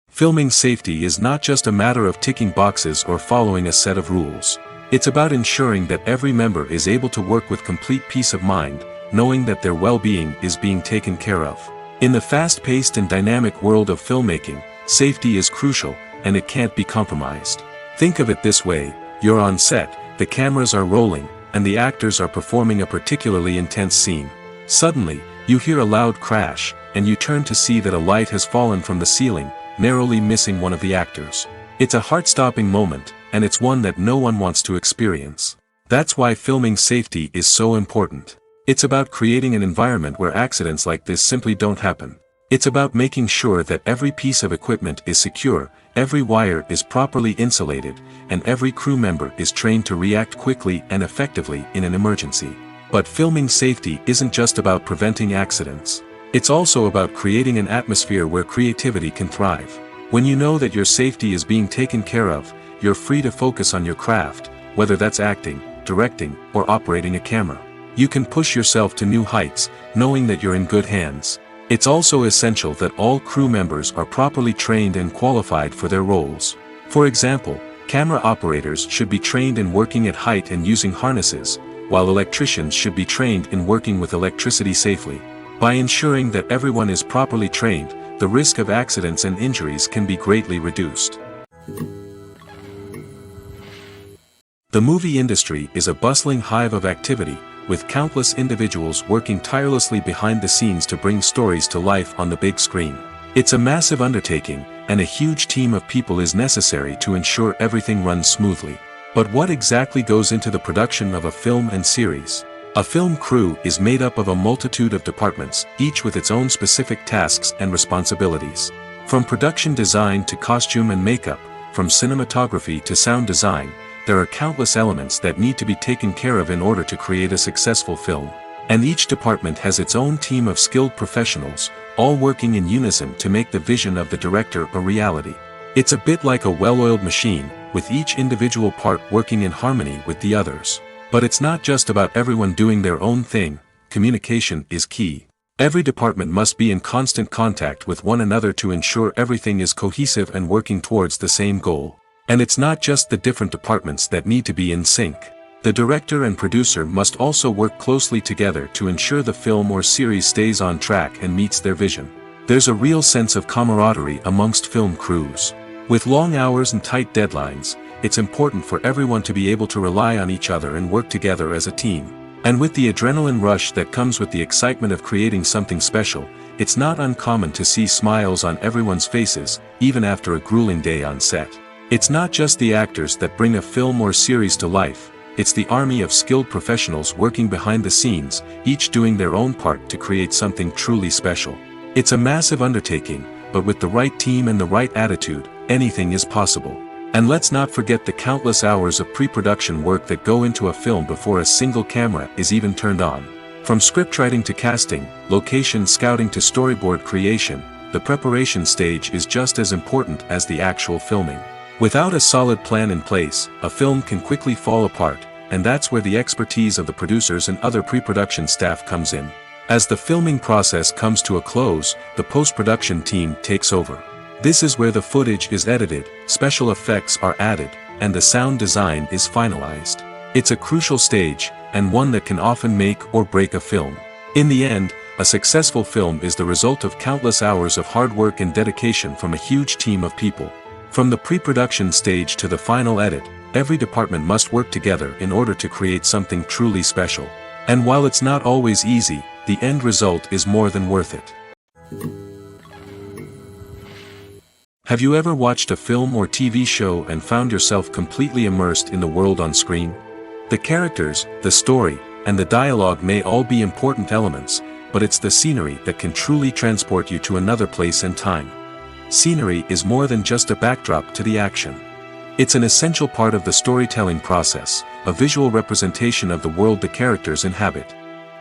Filming safety is not just a matter of ticking boxes or following a set of rules. It's about ensuring that every member is able to work with complete peace of mind, knowing that their well-being is being taken care of. In the fast-paced and dynamic world of filmmaking, safety is crucial, and it can't be compromised. Think of it this way: you're on set, the cameras are rolling, and the actors are performing a particularly intense scene. Suddenly, you hear a loud crash, and you turn to see that a light has fallen from the ceiling, narrowly missing one of the actors. It's a heart-stopping moment, and it's one that no one wants to experience. That's why filming safety is so important. It's about creating an environment where accidents like this simply don't happen. It's about making sure that every piece of equipment is secure, every wire is properly insulated, and every crew member is trained to react quickly and effectively in an emergency. But filming safety isn't just about preventing accidents. It's also about creating an atmosphere where creativity can thrive. When you know that your safety is being taken care of, you're free to focus on your craft, whether that's acting, directing, or operating a camera. You can push yourself to new heights, knowing that you're in good hands. It's also essential that all crew members are properly trained and qualified for their roles. For example, camera operators should be trained in working at height and using harnesses, while electricians should be trained in working with electricity safely. By ensuring that everyone is properly trained, the risk of accidents and injuries can be greatly reduced. The movie industry is a bustling hive of activity, with countless individuals working tirelessly behind the scenes to bring stories to life on the big screen. It's a massive undertaking, and a huge team of people is necessary to ensure everything runs smoothly. But what exactly goes into the production of a film and series? A film crew is made up of a multitude of departments, each with its own specific tasks and responsibilities. From production design to costume and makeup, from cinematography to sound design, there are countless elements that need to be taken care of in order to create a successful film. And each department has its own team of skilled professionals, all working in unison to make the vision of the director a reality. It's a bit like a well-oiled machine, with each individual part working in harmony with the others. But it's not just about everyone doing their own thing, communication is key. Every department must be in constant contact with one another to ensure everything is cohesive and working towards the same goal. And it's not just the different departments that need to be in sync. The director and producer must also work closely together to ensure the film or series stays on track and meets their vision. There's a real sense of camaraderie amongst film crews. With long hours and tight deadlines, it's important for everyone to be able to rely on each other and work together as a team. And with the adrenaline rush that comes with the excitement of creating something special, it's not uncommon to see smiles on everyone's faces, even after a grueling day on set. It's not just the actors that bring a film or series to life, it's the army of skilled professionals working behind the scenes, each doing their own part to create something truly special. It's a massive undertaking, but with the right team and the right attitude, anything is possible. And let's not forget the countless hours of pre-production work that go into a film before a single camera is even turned on. From scriptwriting to casting, location scouting to storyboard creation, the preparation stage is just as important as the actual filming. Without a solid plan in place, a film can quickly fall apart, and that's where the expertise of the producers and other pre-production staff comes in. As the filming process comes to a close, the post-production team takes over. This is where the footage is edited, special effects are added, and the sound design is finalized. It's a crucial stage, and one that can often make or break a film. In the end, a successful film is the result of countless hours of hard work and dedication from a huge team of people. From the pre-production stage to the final edit, every department must work together in order to create something truly special. And while it's not always easy, the end result is more than worth it. Have you ever watched a film or TV show and found yourself completely immersed in the world on screen? The characters, the story, and the dialogue may all be important elements, but it's the scenery that can truly transport you to another place and time. Scenery is more than just a backdrop to the action. It's an essential part of the storytelling process, a visual representation of the world the characters inhabit.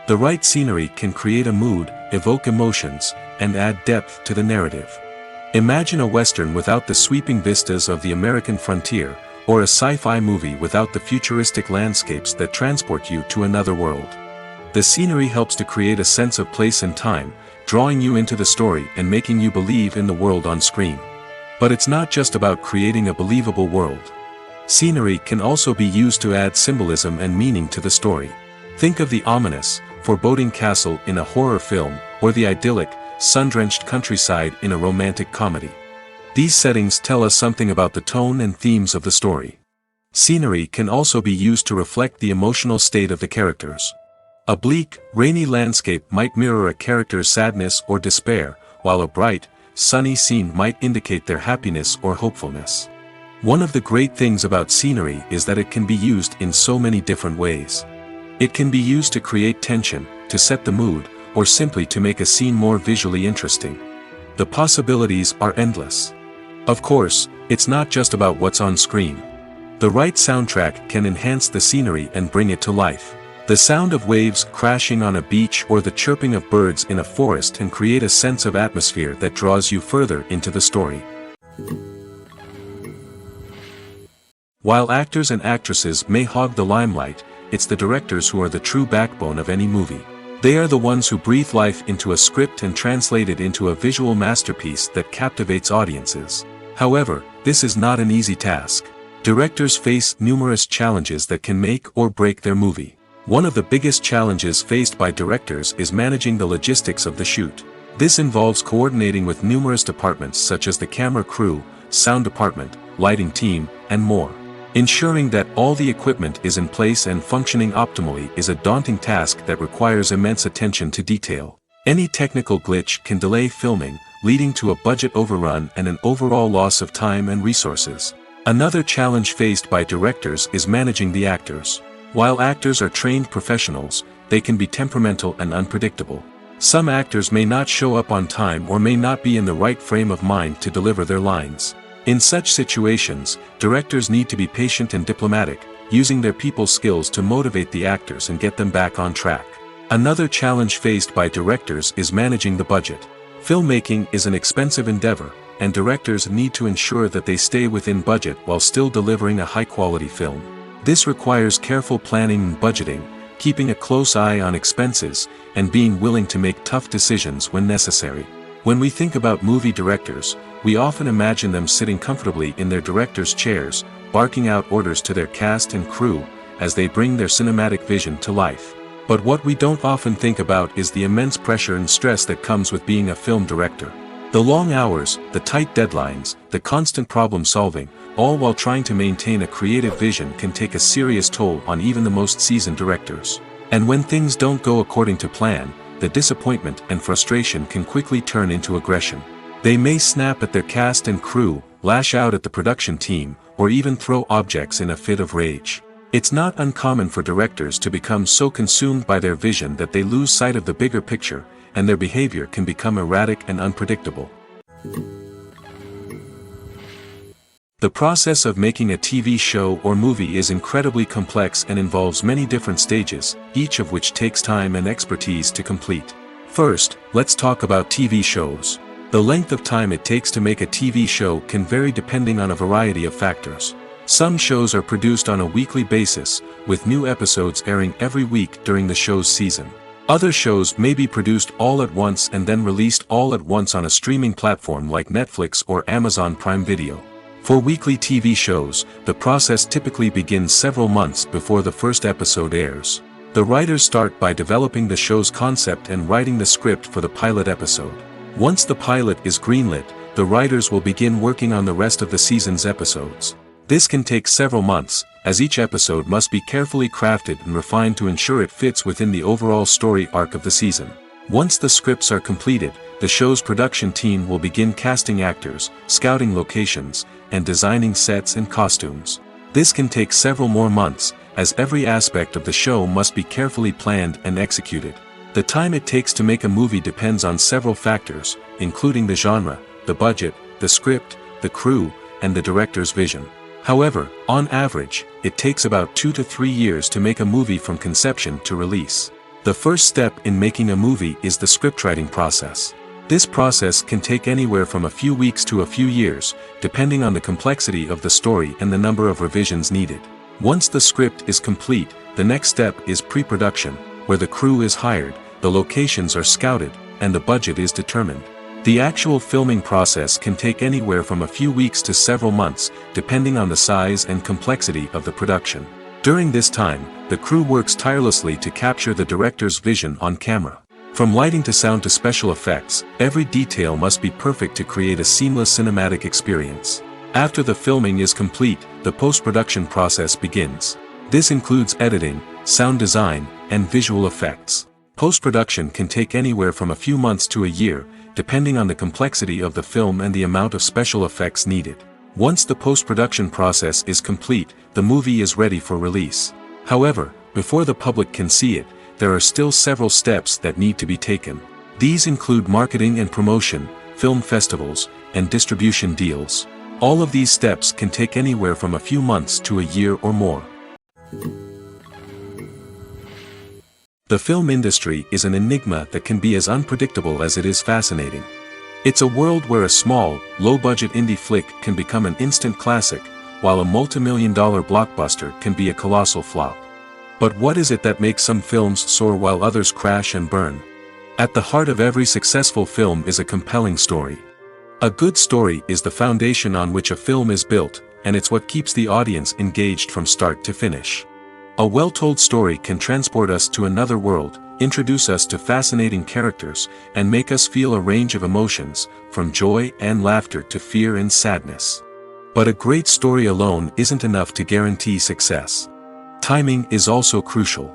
The right scenery can create a mood, evoke emotions, and add depth to the narrative. Imagine a Western without the sweeping vistas of the American frontier, or a sci-fi movie without the futuristic landscapes that transport you to another world. The scenery helps to create a sense of place and time, drawing you into the story and making you believe in the world on screen. But it's not just about creating a believable world. Scenery can also be used to add symbolism and meaning to the story. Think of the ominous, foreboding castle in a horror film, or the idyllic, sun-drenched countryside in a romantic comedy. These settings tell us something about the tone and themes of the story. Scenery can also be used to reflect the emotional state of the characters. A bleak, rainy landscape might mirror a character's sadness or despair, while a bright, sunny scene might indicate their happiness or hopefulness. One of the great things about scenery is that it can be used in so many different ways. It can be used to create tension, to set the mood, or simply to make a scene more visually interesting. The possibilities are endless. Of course, it's not just about what's on screen. The right soundtrack can enhance the scenery and bring it to life. The sound of waves crashing on a beach or the chirping of birds in a forest can create a sense of atmosphere that draws you further into the story. While actors and actresses may hog the limelight, it's the directors who are the true backbone of any movie. They are the ones who breathe life into a script and translate it into a visual masterpiece that captivates audiences. However, this is not an easy task. Directors face numerous challenges that can make or break their movie. One of the biggest challenges faced by directors is managing the logistics of the shoot. This involves coordinating with numerous departments such as the camera crew, sound department, lighting team, and more. Ensuring that all the equipment is in place and functioning optimally is a daunting task that requires immense attention to detail. Any technical glitch can delay filming, leading to a budget overrun and an overall loss of time and resources. Another challenge faced by directors is managing the actors. While actors are trained professionals, they can be temperamental and unpredictable. Some actors may not show up on time or may not be in the right frame of mind to deliver their lines. In such situations, directors need to be patient and diplomatic, using their people skills to motivate the actors and get them back on track. Another challenge faced by directors is managing the budget. Filmmaking is an expensive endeavor, and directors need to ensure that they stay within budget while still delivering a high-quality film. This requires careful planning and budgeting, keeping a close eye on expenses, and being willing to make tough decisions when necessary. When we think about movie directors, we often imagine them sitting comfortably in their director's chairs, barking out orders to their cast and crew, as they bring their cinematic vision to life. But what we don't often think about is the immense pressure and stress that comes with being a film director. The long hours, the tight deadlines, the constant problem solving, all while trying to maintain a creative vision can take a serious toll on even the most seasoned directors. And when things don't go according to plan, the disappointment and frustration can quickly turn into aggression. They may snap at their cast and crew, lash out at the production team, or even throw objects in a fit of rage. It's not uncommon for directors to become so consumed by their vision that they lose sight of the bigger picture, and their behavior can become erratic and unpredictable. The process of making a TV show or movie is incredibly complex and involves many different stages, each of which takes time and expertise to complete. First, let's talk about TV shows. The length of time it takes to make a TV show can vary depending on a variety of factors. Some shows are produced on a weekly basis, with new episodes airing every week during the show's season. Other shows may be produced all at once and then released all at once on a streaming platform like Netflix or Amazon Prime Video. For weekly TV shows, the process typically begins several months before the first episode airs. The writers start by developing the show's concept and writing the script for the pilot episode. Once the pilot is greenlit, the writers will begin working on the rest of the season's episodes. This can take several months, as each episode must be carefully crafted and refined to ensure it fits within the overall story arc of the season. Once the scripts are completed, the show's production team will begin casting actors, scouting locations, and designing sets and costumes. This can take several more months, as every aspect of the show must be carefully planned and executed. The time it takes to make a movie depends on several factors, including the genre, the budget, the script, the crew, and the director's vision. However, on average, it takes about 2 to 3 years to make a movie from conception to release. The first step in making a movie is the scriptwriting process. This process can take anywhere from a few weeks to a few years, depending on the complexity of the story and the number of revisions needed. Once the script is complete, the next step is pre-production, where the crew is hired, the locations are scouted, and the budget is determined. The actual filming process can take anywhere from a few weeks to several months, depending on the size and complexity of the production. During this time, the crew works tirelessly to capture the director's vision on camera. From lighting to sound to special effects, every detail must be perfect to create a seamless cinematic experience. After the filming is complete, the post-production process begins. This includes editing, sound design, and visual effects. Post-production can take anywhere from a few months to a year, depending on the complexity of the film and the amount of special effects needed. Once the post-production process is complete, the movie is ready for release. However, before the public can see it, there are still several steps that need to be taken. These include marketing and promotion, film festivals, and distribution deals. All of these steps can take anywhere from a few months to a year or more. The film industry is an enigma that can be as unpredictable as it is fascinating. It's a world where a small, low-budget indie flick can become an instant classic, while a multi-million-dollar blockbuster can be a colossal flop. But what is it that makes some films soar while others crash and burn? At the heart of every successful film is a compelling story. A good story is the foundation on which a film is built, and it's what keeps the audience engaged from start to finish. A well-told story can transport us to another world, introduce us to fascinating characters, and make us feel a range of emotions, from joy and laughter to fear and sadness. But a great story alone isn't enough to guarantee success. Timing is also crucial.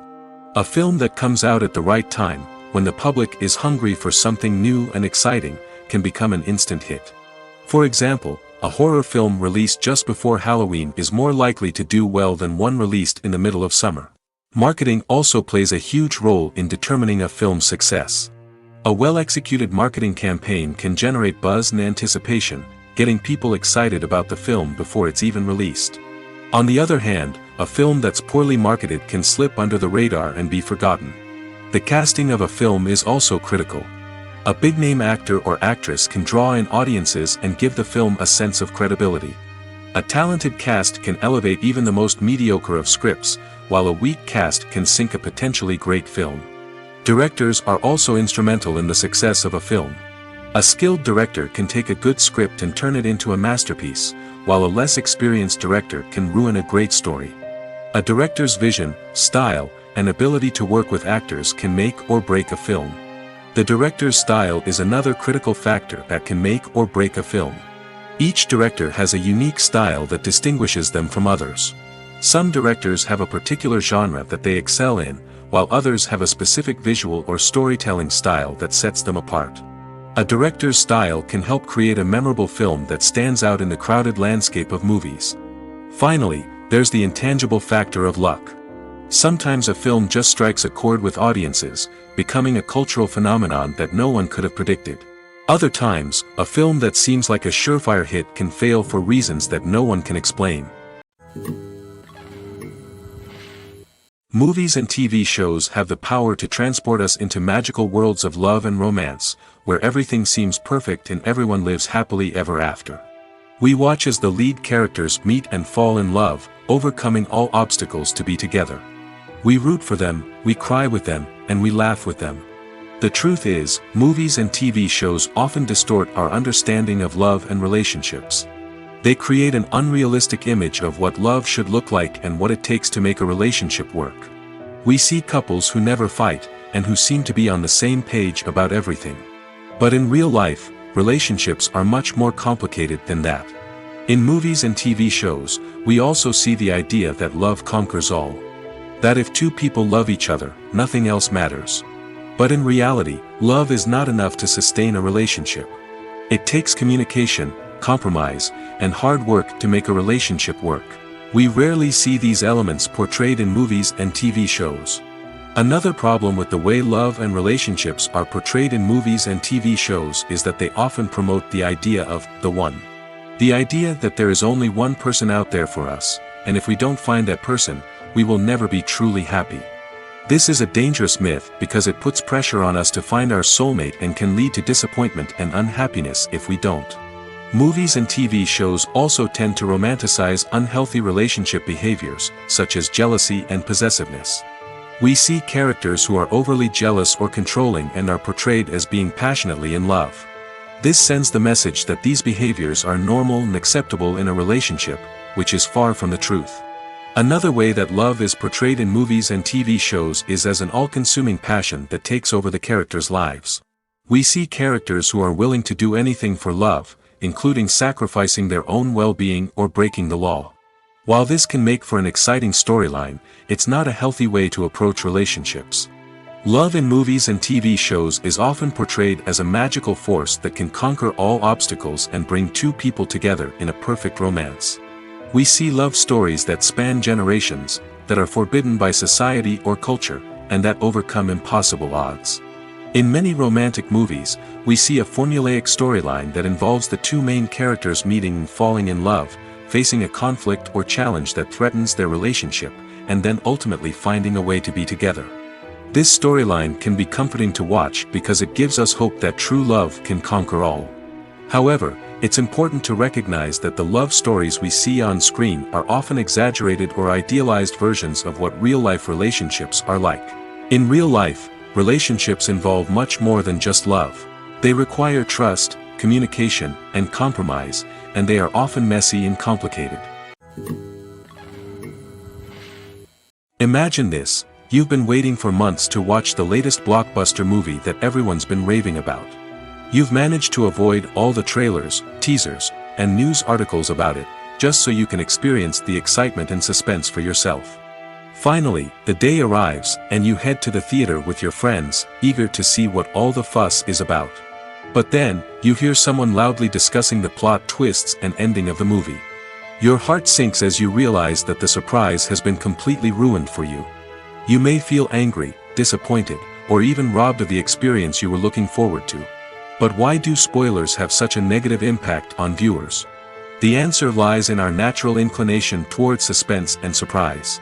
A film that comes out at the right time, when the public is hungry for something new and exciting, can become an instant hit. For example, a horror film released just before Halloween is more likely to do well than one released in the middle of summer. Marketing also plays a huge role in determining a film's success. A well-executed marketing campaign can generate buzz and anticipation, getting people excited about the film before it's even released. On the other hand, a film that's poorly marketed can slip under the radar and be forgotten. The casting of a film is also critical. A big-name actor or actress can draw in audiences and give the film a sense of credibility. A talented cast can elevate even the most mediocre of scripts, while a weak cast can sink a potentially great film. Directors are also instrumental in the success of a film. A skilled director can take a good script and turn it into a masterpiece, while a less experienced director can ruin a great story. A director's vision, style, and ability to work with actors can make or break a film. The director's style is another critical factor that can make or break a film. Each director has a unique style that distinguishes them from others. Some directors have a particular genre that they excel in, while others have a specific visual or storytelling style that sets them apart. A director's style can help create a memorable film that stands out in the crowded landscape of movies. Finally, there's the intangible factor of luck. Sometimes a film just strikes a chord with audiences, becoming a cultural phenomenon that no one could have predicted. Other times, a film that seems like a surefire hit can fail for reasons that no one can explain. Movies and TV shows have the power to transport us into magical worlds of love and romance, where everything seems perfect and everyone lives happily ever after. We watch as the lead characters meet and fall in love, overcoming all obstacles to be together. We root for them, we cry with them, and we laugh with them. The truth is, movies and TV shows often distort our understanding of love and relationships. They create an unrealistic image of what love should look like and what it takes to make a relationship work. We see couples who never fight, and who seem to be on the same page about everything. But in real life, relationships are much more complicated than that. In movies and TV shows, we also see the idea that love conquers all. That if two people love each other, nothing else matters. But in reality, love is not enough to sustain a relationship. It takes communication, compromise, and hard work to make a relationship work. We rarely see these elements portrayed in movies and TV shows. Another problem with the way love and relationships are portrayed in movies and TV shows is that they often promote the idea of the one. The idea that there is only one person out there for us, and if we don't find that person, we will never be truly happy. This is a dangerous myth because it puts pressure on us to find our soulmate and can lead to disappointment and unhappiness if we don't. Movies and TV shows also tend to romanticize unhealthy relationship behaviors, such as jealousy and possessiveness. We see characters who are overly jealous or controlling and are portrayed as being passionately in love. This sends the message that these behaviors are normal and acceptable in a relationship, which is far from the truth. Another way that love is portrayed in movies and TV shows is as an all-consuming passion that takes over the characters' lives. We see characters who are willing to do anything for love, including sacrificing their own well-being or breaking the law. While this can make for an exciting storyline, it's not a healthy way to approach relationships. Love in movies and TV shows is often portrayed as a magical force that can conquer all obstacles and bring two people together in a perfect romance. We see love stories that span generations, that are forbidden by society or culture, and that overcome impossible odds. In many romantic movies, we see a formulaic storyline that involves the two main characters meeting and falling in love, facing a conflict or challenge that threatens their relationship, and then ultimately finding a way to be together. This storyline can be comforting to watch because it gives us hope that true love can conquer all. However, it's important to recognize that the love stories we see on screen are often exaggerated or idealized versions of what real-life relationships are like. In real life, relationships involve much more than just love. They require trust, communication, and compromise, and they are often messy and complicated. Imagine this: you've been waiting for months to watch the latest blockbuster movie that everyone's been raving about. You've managed to avoid all the trailers, teasers, and news articles about it, just so you can experience the excitement and suspense for yourself. Finally, the day arrives, and you head to the theater with your friends, eager to see what all the fuss is about. But then, you hear someone loudly discussing the plot twists and ending of the movie. Your heart sinks as you realize that the surprise has been completely ruined for you. You may feel angry, disappointed, or even robbed of the experience you were looking forward to. But why do spoilers have such a negative impact on viewers? The answer lies in our natural inclination towards suspense and surprise.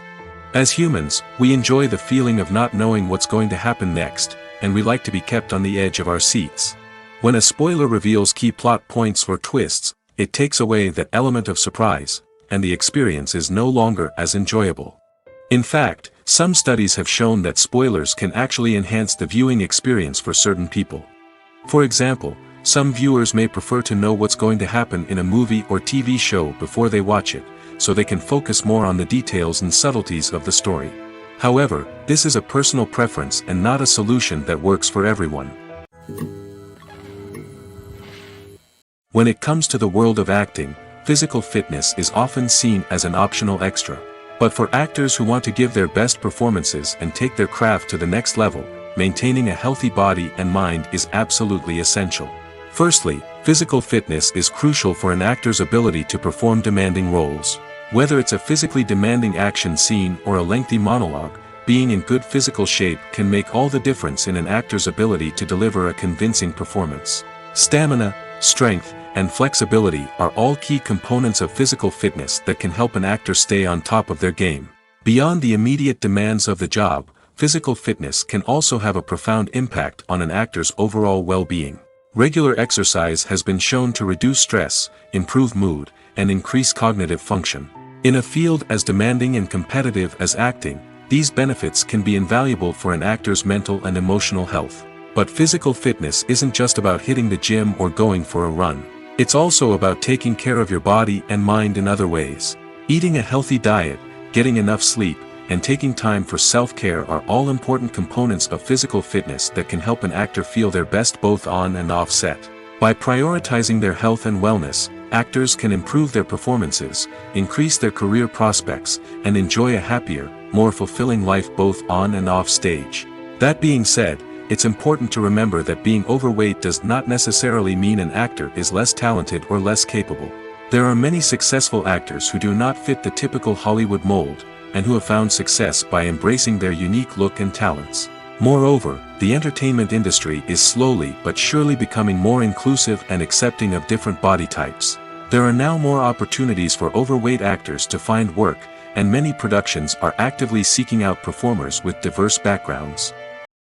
As humans, we enjoy the feeling of not knowing what's going to happen next, and we like to be kept on the edge of our seats. When a spoiler reveals key plot points or twists, it takes away that element of surprise, and the experience is no longer as enjoyable. In fact, some studies have shown that spoilers can actually enhance the viewing experience for certain people. For example, some viewers may prefer to know what's going to happen in a movie or TV show before they watch it, so they can focus more on the details and subtleties of the story. However, this is a personal preference and not a solution that works for everyone. When it comes to the world of acting, physical fitness is often seen as an optional extra. But for actors who want to give their best performances and take their craft to the next level, maintaining a healthy body and mind is absolutely essential. Firstly, physical fitness is crucial for an actor's ability to perform demanding roles. Whether it's a physically demanding action scene or a lengthy monologue, being in good physical shape can make all the difference in an actor's ability to deliver a convincing performance. Stamina, strength, and flexibility are all key components of physical fitness that can help an actor stay on top of their game. Beyond the immediate demands of the job, physical fitness can also have a profound impact on an actor's overall well-being. Regular exercise has been shown to reduce stress, improve mood, and increase cognitive function. In a field as demanding and competitive as acting, these benefits can be invaluable for an actor's mental and emotional health. But physical fitness isn't just about hitting the gym or going for a run. It's also about taking care of your body and mind in other ways. Eating a healthy diet, getting enough sleep, and taking time for self-care are all important components of physical fitness that can help an actor feel their best both on and off set. By prioritizing their health and wellness, actors can improve their performances, increase their career prospects, and enjoy a happier, more fulfilling life both on and off stage. That being said, it's important to remember that being overweight does not necessarily mean an actor is less talented or less capable. There are many successful actors who do not fit the typical Hollywood mold, and who have found success by embracing their unique look and talents. Moreover, the entertainment industry is slowly but surely becoming more inclusive and accepting of different body types. There are now more opportunities for overweight actors to find work, and many productions are actively seeking out performers with diverse backgrounds.